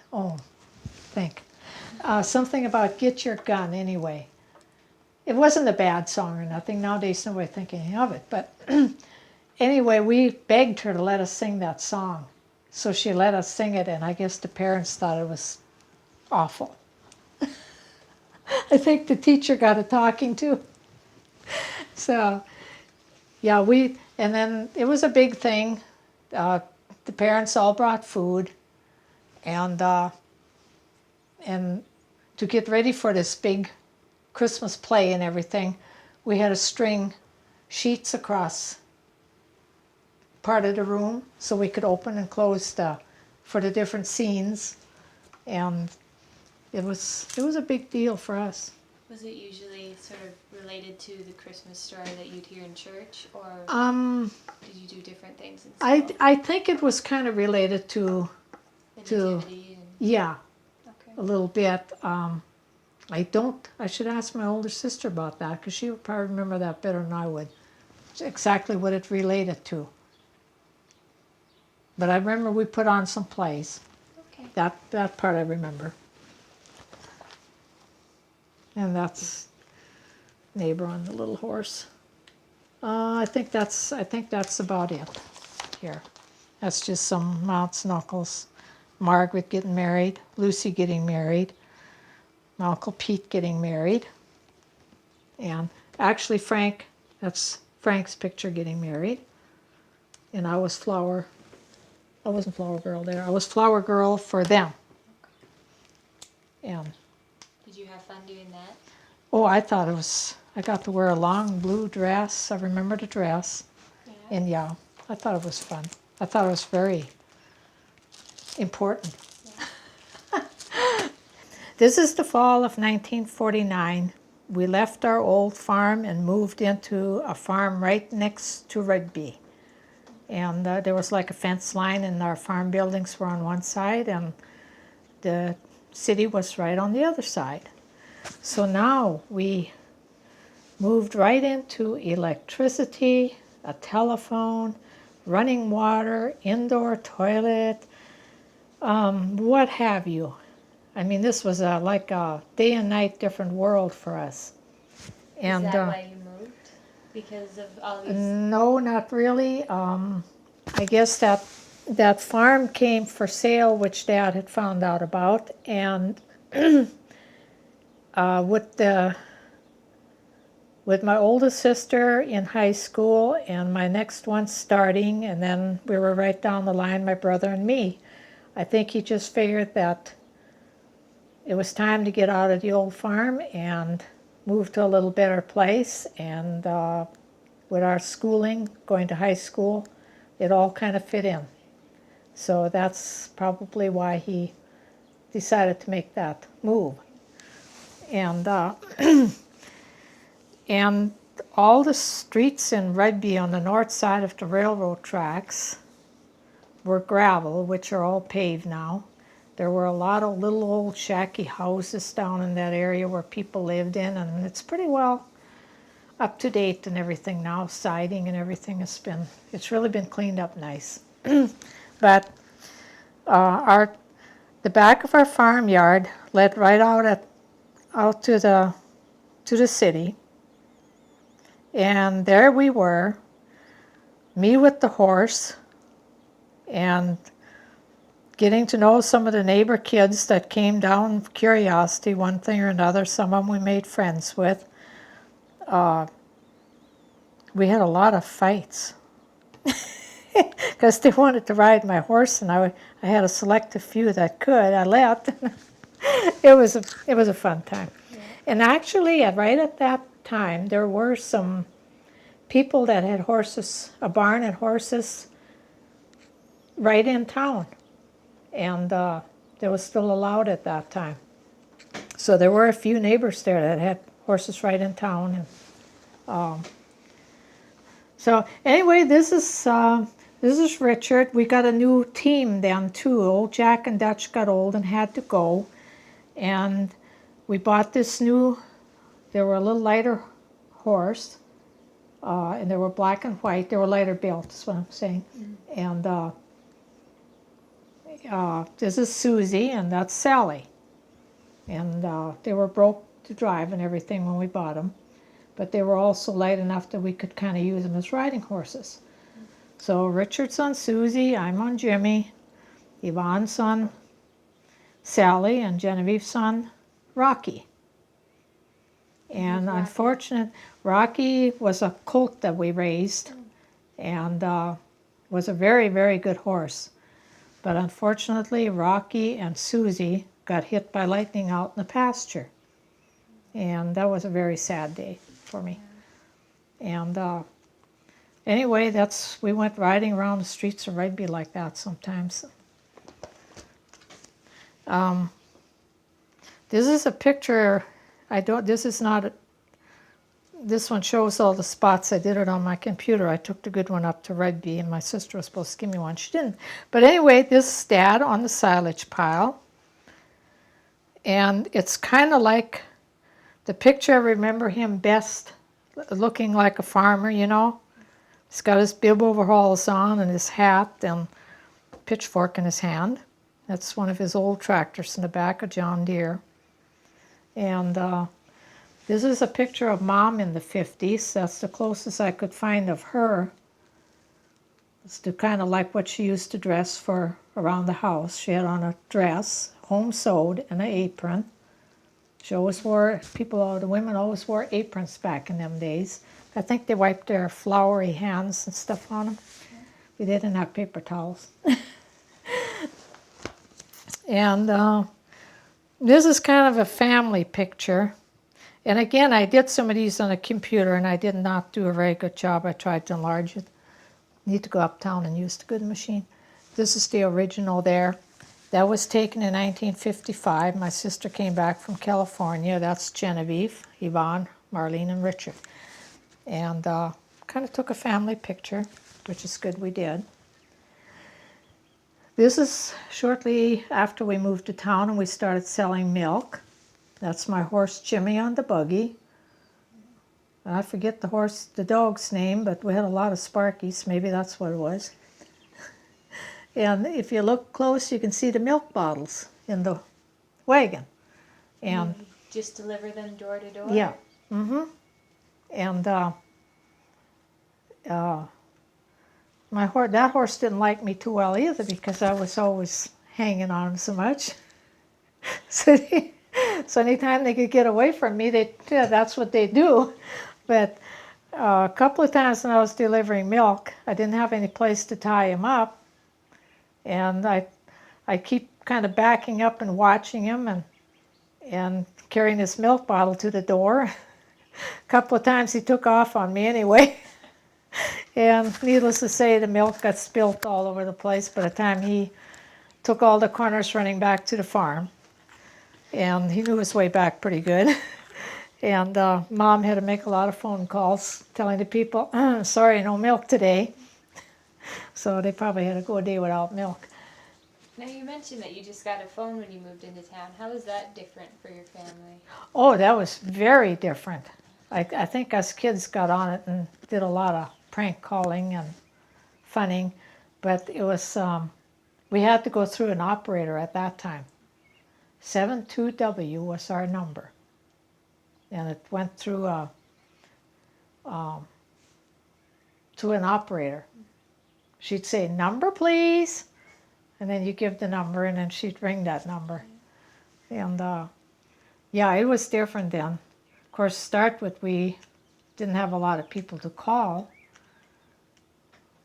Something about get your gun anyway. It wasn't a bad song or nothing. Nowadays nobody thinking of it. But anyway, we begged her to let us sing that song. So she let us sing it, and I guess the parents thought it was awful. I think the teacher got a talking to. So, yeah, and then it was a big thing. The parents all brought food, and to get ready for this big Christmas play and everything, we had to string sheets across part of the room so we could open and close for the different scenes. And it was a big deal for us. Was it usually sort of related to the Christmas story that you'd hear in church, or did you do different things in school? I think it was kind of related to The nativity and yeah, okay. a little bit. I should ask my older sister about that because she would probably remember that better than I would. Exactly what it related to. But I remember we put on some plays. Okay. That part I remember. And that's neighbor on the little horse. I think that's about it here. That's just some aunts and uncles. Margaret getting married, Lucy getting married, my Uncle Pete getting married, and actually Frank, that's Frank's picture getting married. And I wasn't flower girl there. I was flower girl for them. And Did you have fun doing that? oh, I got to wear a long blue dress. I remember the dress. Yeah. And yeah, I thought it was fun. I thought it was very important. Yeah. This is the fall of 1949. We left our old farm and moved into a farm right next to Rugby. And there was like a fence line, and our farm buildings were on one side, and the city was right on the other side. So now we moved right into electricity, a telephone, running water, indoor toilet, what have you. I mean, this was like a day and night different world for us. And is that why you moved? Because of all these? no, not really. I guess that farm came for sale, which Dad had found out about, and with my oldest sister in high school and my next one starting, and then we were right down the line, my brother and me. I think he just figured that it was time to get out of the old farm and move to a little better place. And with our schooling, going to high school, it all kind of fit in. So that's probably why he decided to make that move. And and all the streets in Rugby on the north side of the railroad tracks were gravel, which are all paved now. There were a lot of little old shacky houses down in that area where people lived in, and it's pretty well up to date and everything now. Siding and everything it's really been cleaned up nice. But the back of our farmyard led right out to the city. And there we were, me with the horse, and getting to know some of the neighbor kids that came down, curiosity, one thing or another. Some of them we made friends with. We had a lot of fights because they wanted to ride my horse, and I had to select a few that could. I let. It was a fun time. Yeah. And actually, right at that time, there were some people that had horses, a barn and horses, right in town. And they was still allowed at that time. So there were a few neighbors there that had horses right in town. And so anyway, this is Richard. We got a new team then too. Old Jack and Dutch got old and had to go. And we bought this new, they were a little lighter horse. And they were black and white. They were lighter built, is what I'm saying. Mm-hmm. And this is Susie, and that's Sally. And they were broke to drive and everything when we bought them. But they were also light enough that we could kind of use them as riding horses. Mm-hmm. So Richard's on Susie, I'm on Jimmy, Yvonne's on Sally, and Genevieve's on Rocky. And unfortunate, Rocky was a colt that we raised, and was a very, very good horse. But unfortunately, Rocky and Susie got hit by lightning out in the pasture. And that was a very sad day for me. And anyway, we went riding around the streets of Rugby like that sometimes. This is a picture. This is not, this one shows all the spots. I did it on my computer. I took the good one up to Rugby, and my sister was supposed to give me one. She didn't. But anyway, this is Dad on the silage pile. And it's kind of like the picture I remember him best, looking like a farmer, you know. He's got his bib overalls on and his hat and pitchfork in his hand. That's one of his old tractors in the back, a John Deere. And this is a picture of Mom in the 50s. That's the closest I could find of her. It's to kind of like what she used to dress for around the house. She had on a dress, home sewed, and an apron. She always wore, the women always wore aprons back in them days. I think they wiped their floury hands and stuff on them. We didn't have paper towels. And this is kind of a family picture. And again, I did some of these on a computer, and I did not do a very good job. I tried to enlarge it. Need to go uptown and use the good machine. This is the original there. That was taken in 1955. My sister came back from California. That's Genevieve, Yvonne, Marlene, and Richard. And kind of took a family picture, which is good we did. This is shortly after we moved to town and we started selling milk. That's my horse Jimmy on the buggy. I forget the dog's name, but we had a lot of Sparkies. Maybe that's what it was. And if you look close, you can see the milk bottles in the wagon. And you just deliver them door to door? Yeah. Mm-hmm. And that horse didn't like me too well either because I was always hanging on him so much. So anytime they could get away from me, that's what they do. But a couple of times when I was delivering milk, I didn't have any place to tie him up. And I keep kind of backing up and watching him and carrying his milk bottle to the door. A couple of times he took off on me anyway. And needless to say, the milk got spilt all over the place by the time he took all the corners running back to the farm. And he knew his way back pretty good. And Mom had to make a lot of phone calls telling the people, sorry, no milk today. So they probably had to go a day without milk. Now you mentioned that you just got a phone when you moved into town. How was that different for your family? Oh, that was very different. I think us kids got on it and did a lot of prank calling and funning, but it was, we had to go through an operator at that time. 72W was our number. And it went through to an operator. She'd say, number please, and then you give the number and then she'd ring that number. And yeah, it was different then. Of course, start with, we didn't have a lot of people to call,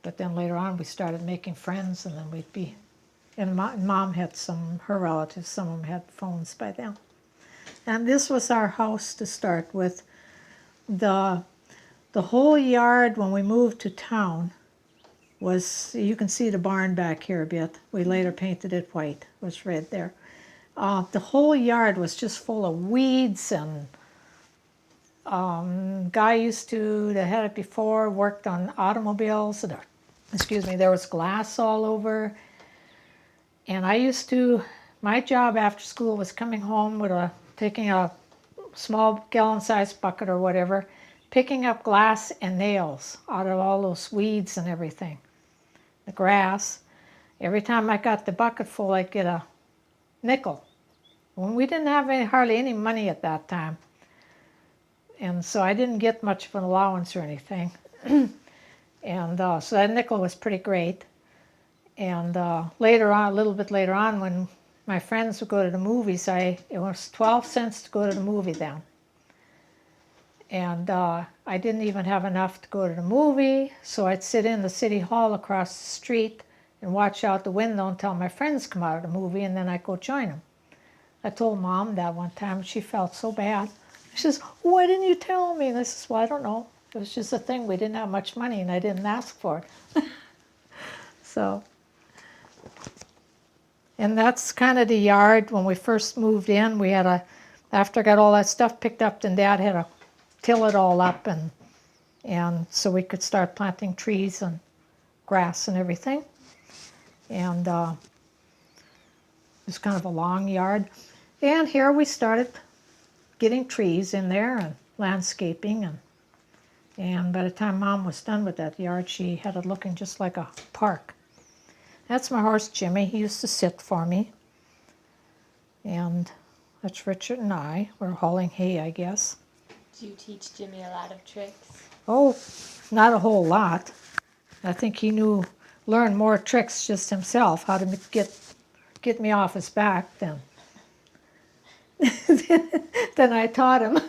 but then later on we started making friends, and then we'd be, and Mom had her relatives, some of them had phones by then. And this was our house to start with. The whole yard when we moved to town was, you can see the barn back here a bit. We later painted it white, it was red there. The whole yard was just full of weeds, and guy that had it before worked on automobiles. There was glass all over. And my job after school was coming home with taking a small gallon-sized bucket or whatever, picking up glass and nails out of all those weeds and everything, the grass. Every time I got the bucket full, I'd get a nickel. When we didn't have hardly any money at that time. And so I didn't get much of an allowance or anything. And so that nickel was pretty great. And later on, a little bit later on, when my friends would go to the movies, it was 12 cents to go to the movie then. And I didn't even have enough to go to the movie, so I'd sit in the city hall across the street and watch out the window until my friends come out of the movie, and then I'd go join them. I told Mom that one time. She felt so bad. She says, why didn't you tell me? And I says, well, I don't know. It was just a thing. We didn't have much money, and I didn't ask for it. So, and that's kind of the yard. When we first moved in, we had after I got all that stuff picked up, then Dad had to till it all up, and so we could start planting trees and grass and everything. And it was kind of a long yard. And here we started getting trees in there and landscaping. And by the time Mom was done with that yard, she had it looking just like a park. That's my horse, Jimmy. He used to sit for me. And that's Richard and I. We're hauling hay, I guess. Do you teach Jimmy a lot of tricks? Oh, not a whole lot. I think he learned more tricks just himself, how to get me off his back than I taught him.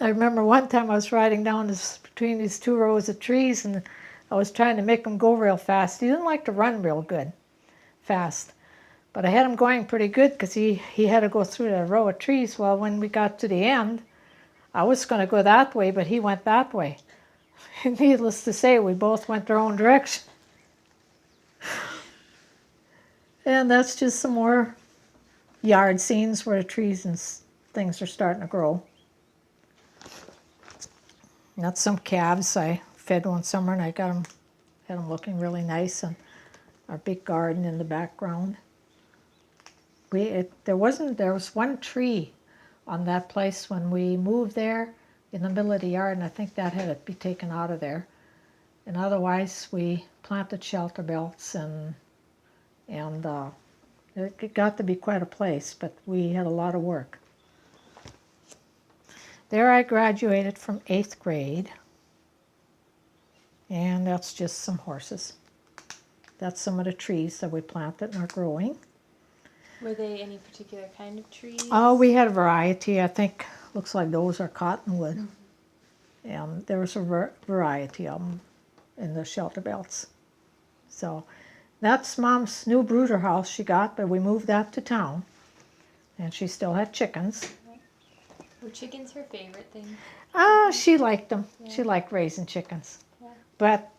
I remember one time I was riding down between these two rows of trees, and I was trying to make him go real fast. He didn't like to run real good, fast. But I had him going pretty good because he had to go through that row of trees. Well, when we got to the end, I was going to go that way, but he went that way. Needless to say, we both went our own direction. And that's just some more yard scenes where the trees and things are starting to grow. And that's some calves I fed one summer, and I had them looking really nice, and our big garden in the background. There was one tree on that place when we moved there in the middle of the yard, and I think that had to be taken out of there. And otherwise, we planted shelter belts, and it got to be quite a place, but we had a lot of work. There I graduated from 8th grade, and that's just some horses. That's some of the trees that we planted and are growing. Were they any particular kind of trees? Oh, we had a variety. I think looks like those are cottonwood. Mm-hmm. And there was a variety of them in the shelter belts. So that's Mom's new brooder house she got, but we moved that to town. And she still had chickens. Were chickens her favorite thing? She liked them. Yeah. She liked raising chickens. Yeah. But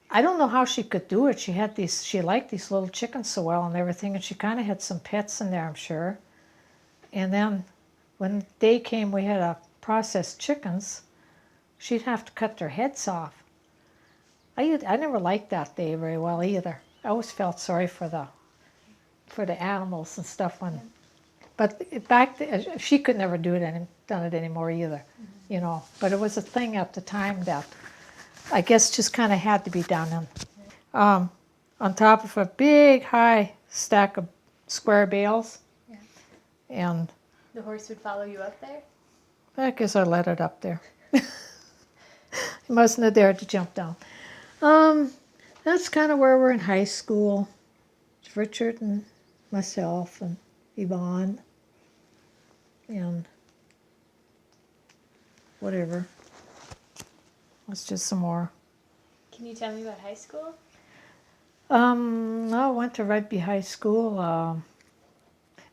I don't know how she could do it. She liked these little chickens so well and everything, and she kind of had some pets in there, I'm sure. And then when the day came we had to process chickens, she'd have to cut their heads off. I never liked that day very well either. I always felt sorry for the animals and stuff but she could never done it anymore either, mm-hmm. But it was a thing at the time that I guess just kind of had to be done. And on top of a big high stack of square bales. Yeah. And the horse would follow you up there? I guess I let it up there. He mustn't have dared to jump down. That's kind of where we're in high school. It's Richard and myself and Yvonne and whatever. It's just some more. Can you tell me about high school? I went to Rugby High School. I'll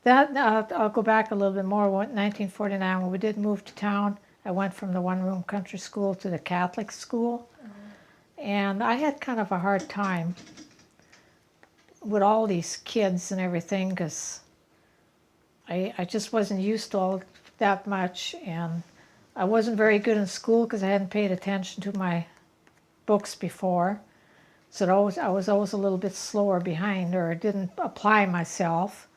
go back a little bit more. 1949, when we did move to town, I went from the one-room country school to the Catholic school. Mm-hmm. And I had kind of a hard time with all these kids and everything because I just wasn't used to all that much, and I wasn't very good in school because I hadn't paid attention to my books before. So I was always a little bit slower behind, or didn't apply myself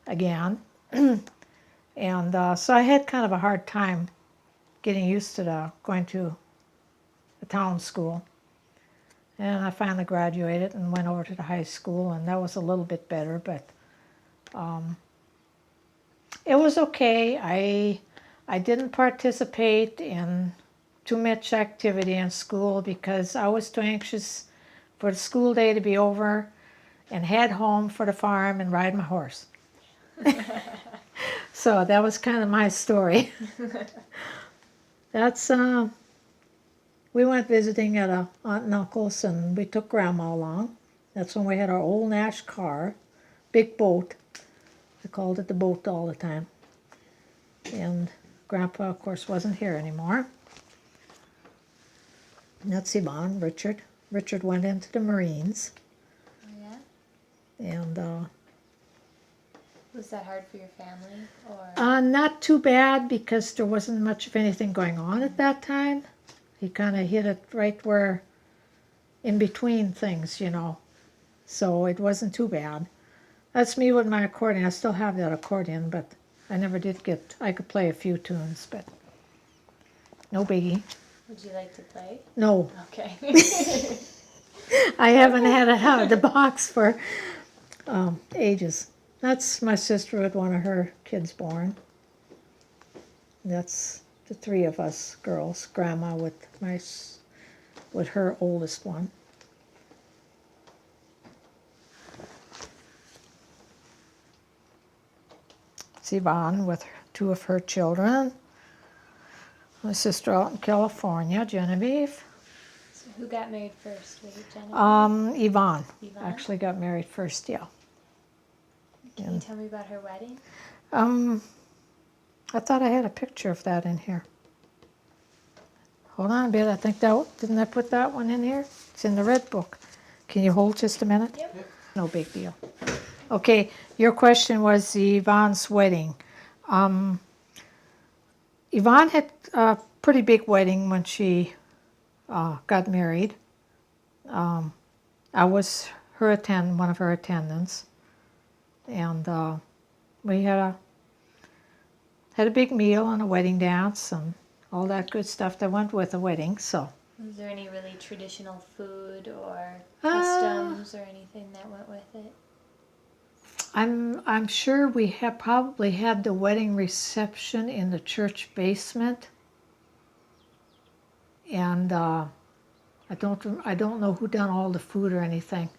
again. And so I had kind of a hard time getting used to going to the town school. And I finally graduated and went over to the high school, and that was a little bit better, but it was okay. I didn't participate in too much activity in school because I was too anxious for the school day to be over and head home for the farm and ride my horse. So that was kind of my story. That's we went visiting at a aunt and uncle's, and we took Grandma along. That's when we had our old Nash car, big boat. I called it the boat all the time. And Grandpa, of course, wasn't here anymore. And that's Yvonne, Richard. Richard went into the Marines. Oh, yeah? And Was that hard for your family, or? Not too bad because there wasn't much of anything going on at that time. He kind of hit it right where, in between things, you know. So it wasn't too bad. That's me with my accordion. I still have that accordion, but I never did get, I could play a few tunes, but no biggie. Would you like to play? No, Okay. I haven't had it out of the box for ages. That's my sister with one of her kids born. That's the three of us girls. Grandma with her oldest one. It's Yvonne with two of her children. My sister out in California, Genevieve. So who got married first? Was it Jennifer? Yvonne Yvonne? actually got married first, yeah. Can you tell me about her wedding? I thought I had a picture of that in here. Hold on a bit, I think didn't I put that one in here? It's in the red book. Can you hold just a minute? Yep. No big deal. Okay, your question was Yvonne's wedding. Yvonne had a pretty big wedding when she got married. I was one of her attendants, and we had a big meal and a wedding dance and all that good stuff that went with a wedding. So, Was there any really traditional food or customs or anything that went with it? I'm sure we have probably had the wedding reception in the church basement, and I don't know who done all the food or anything.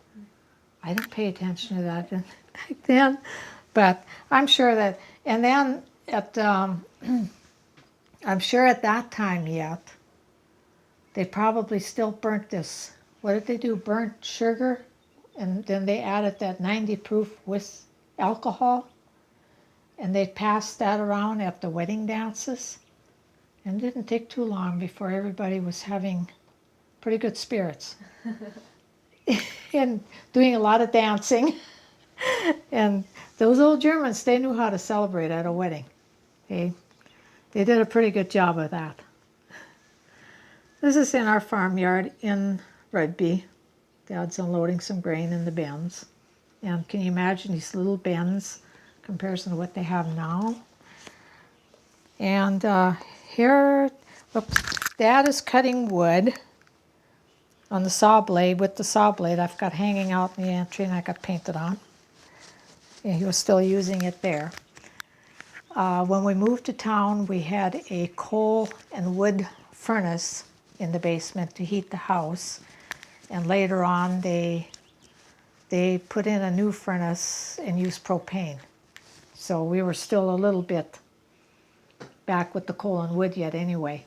I didn't pay attention to that back then, but I'm sure that. And then I'm sure at that time yet, they probably still burnt this. What did they do? Burnt sugar, and then they added that 90 proof with alcohol, and they passed that around at the wedding dances. And it didn't take too long before everybody was having pretty good spirits and doing a lot of dancing. And those old Germans, they knew how to celebrate at a wedding. They did a pretty good job of that. This is in our farmyard in Rugby. Dad's unloading some grain in the bins. And can you imagine these little bins in comparison to what they have now? And here, Dad is cutting wood on the saw blade. With the saw blade I've got hanging out in the entry and I got painted on. And he was still using it there. When we moved to town, we had a coal and wood furnace in the basement to heat the house. And later on, they put in a new furnace and used propane. So we were still a little bit back with the coal and wood yet anyway.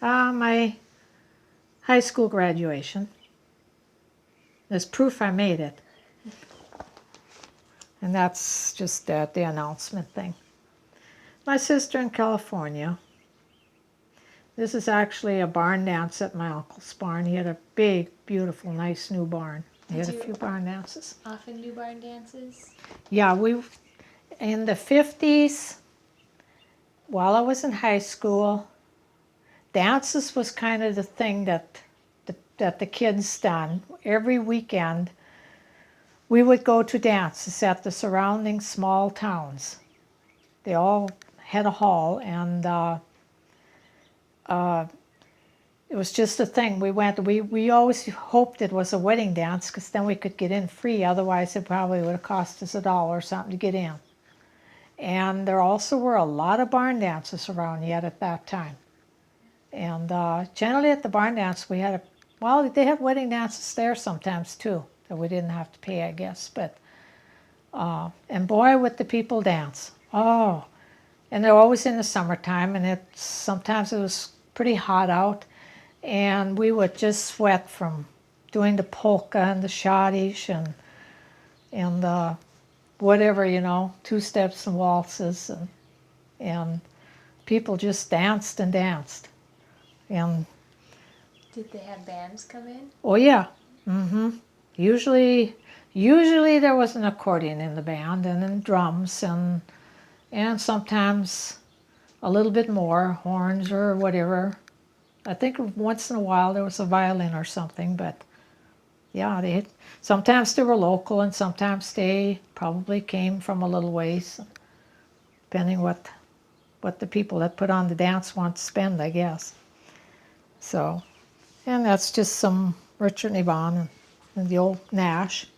My high school graduation. There's proof I made it. And that's just the announcement thing. My sister in California. This is actually a barn dance at my uncle's barn. He had a big, beautiful, nice new barn. He had a few barn dances. Often do barn dances? Yeah, in the 50s, while I was in high school, dances was kind of the thing that the kids done. Every weekend, we would go to dances at the surrounding small towns. They all had a hall, and it was just a thing. We always hoped it was a wedding dance because then we could get in free. Otherwise, it probably would have cost us $1 or something to get in. And there also were a lot of barn dances around yet at that time. And generally at the barn dance, they had wedding dances there sometimes too, that we didn't have to pay, I guess. But and boy, would the people dance. Oh, and they're always in the summertime, and sometimes it was pretty hot out, and we would just sweat from doing the polka and the schottische and whatever, two-steps and waltzes, and people just danced and danced. And did they have bands come in? oh yeah, usually Usually there was an accordion in the band, and then drums, and sometimes a little bit more, horns or whatever. I think once in a while there was a violin or something, but yeah, sometimes they were local and sometimes they probably came from a little ways, depending what the people that put on the dance want to spend, I guess. So, and that's just some Richard and Yvonne and the old Nash.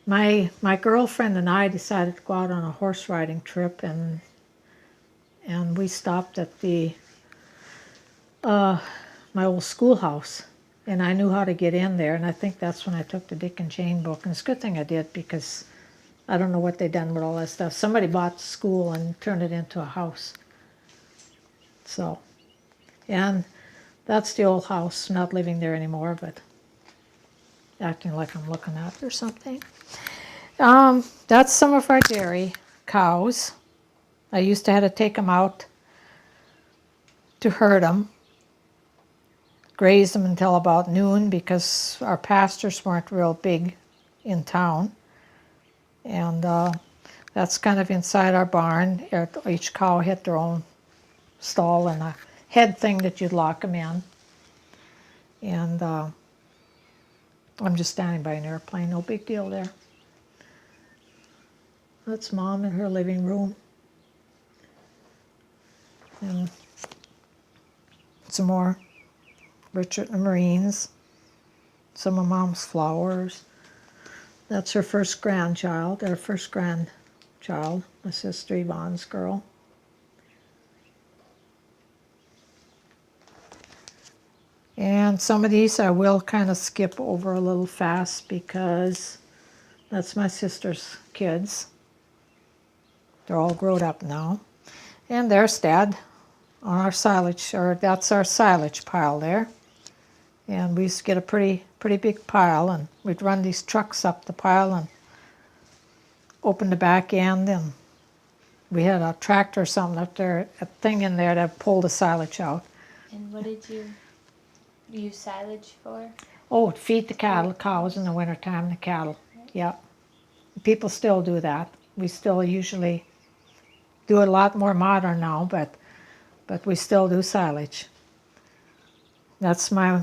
My girlfriend and I decided to go out on a horse riding trip, and we stopped at the my old schoolhouse, and I knew how to get in there, and I think that's when I took the Dick and Jane book, and it's a good thing I did, because I don't know what they done with all that stuff. Somebody bought the school and turned it into a house. So, and that's the old house, not living there anymore, but acting like I'm looking at it or something. That's some of our dairy cows. I used to have to take them out to herd them, graze them until about noon, because our pastures weren't real big in town. And that's kind of inside our barn. Each cow had their own stall and a head thing that you'd lock them in. And I'm just standing by an airplane, no big deal there. That's Mom in her living room. And some more Richard and Marines. Some of Mom's flowers. That's her first grandchild, my sister Yvonne's girl. And some of these I will kind of skip over a little fast, because that's my sister's kids. They're all grown up now. And there's Dad on our silage, or that's our silage pile there. And we used to get a pretty big pile, and we'd run these trucks up the pile and open the back end, and we had a tractor or something up there, a thing in there that pulled the silage out. And what did you use silage for? Oh, to feed the cows in the wintertime, the cattle. Yep. People still do that. We still usually do it a lot more modern now, but we still do silage. That's my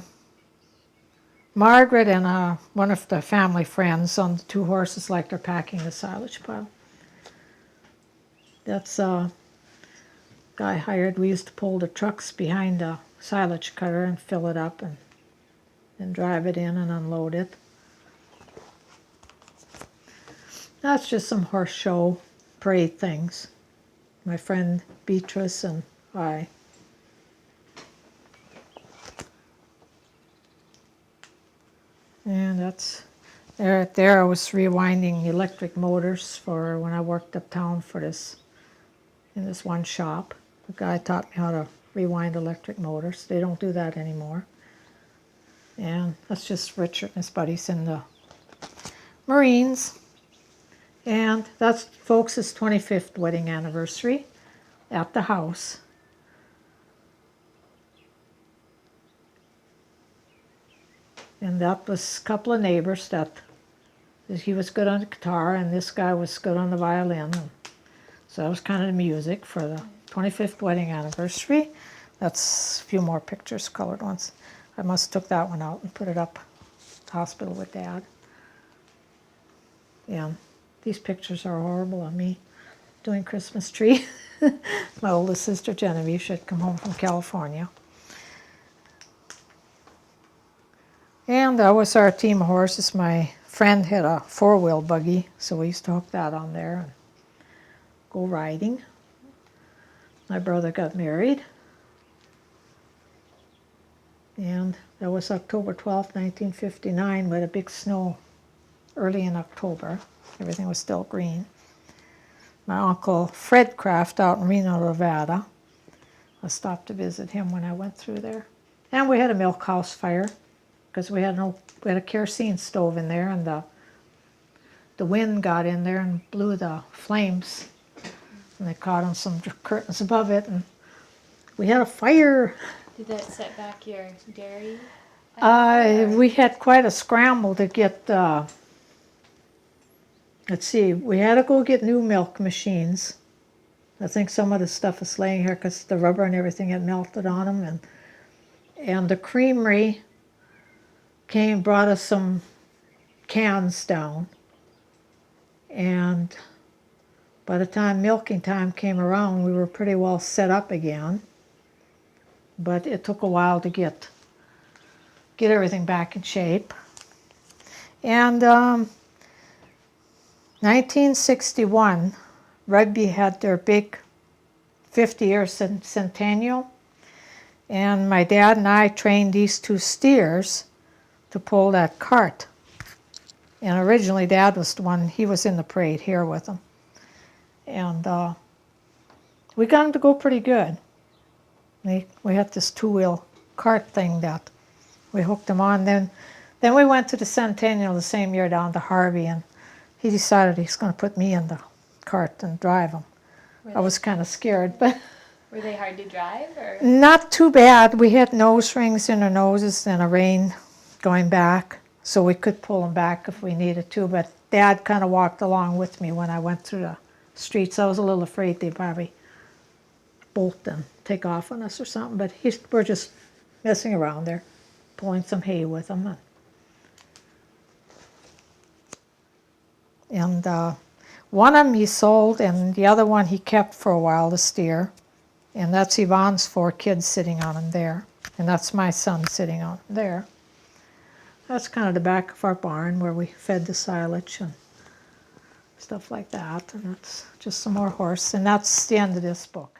Margaret and one of the family friends on the two horses, like they're packing the silage pile. That's a guy hired. We used to pull the trucks behind the silage cutter and fill it up and drive it in and unload it. That's just some horse show parade things. My friend Beatrice and I. And that's there I was rewinding electric motors for when I worked uptown in this one shop. The guy taught me how to rewind electric motors. They don't do that anymore. And that's just Richard and his buddies in the Marines. And that's folks' 25th wedding anniversary at the house. And that was a couple of neighbors that he was good on the guitar and this guy was good on the violin. And so that was kind of the music for the 25th wedding anniversary. That's a few more pictures, colored ones. I must have took that one out and put it up at the hospital with Dad. Yeah, these pictures are horrible of me doing Christmas tree. My oldest sister Genevieve should come home from California. And that was our team of horses. My friend had a four-wheel buggy, so we used to hook that on there and go riding. My brother got married. And that was October 12th, 1959, with a big snow early in October. Everything was still green. My uncle Fred Kraft out in Reno, Nevada. I stopped to visit him when I went through there. And we had a milk house fire, because we had a kerosene stove in there, and the wind got in there and blew the flames, and they caught on some curtains above it, and we had a fire. Did that set back your dairy We had quite a scramble to get, let's see, we had to go get new milk machines. I think some of the stuff is laying here because the rubber and everything had melted on them. And the creamery came and brought us some cans down. And by the time milking time came around, we were pretty well set up again. But it took a while to get everything back in shape. And 1961, Rugby had their big 50-year centennial, and my dad and I trained these two steers to pull that cart. And originally Dad was the one, he was in the parade here with them. And we got them to go pretty good. We had this two-wheel cart thing that we hooked them on. Then we went to the centennial the same year down to Harvey, and he decided he's going to put me in the cart and drive them. I was kind of scared, but Were they hard to drive, or? not too bad. We had nose rings in our noses and a rein going back, so we could pull them back if we needed to. But Dad kind of walked along with me when I went through the streets. I was a little afraid they'd probably bolt and take off on us or something, but we're just messing around there, pulling some hay with them. And one of them he sold, and the other one he kept for a while, the steer. And that's Yvonne's 4 kids sitting on him there. And that's my son sitting on there. That's kind of the back of our barn where we fed the silage and stuff like that. And that's just some more horse. And that's the end of this book.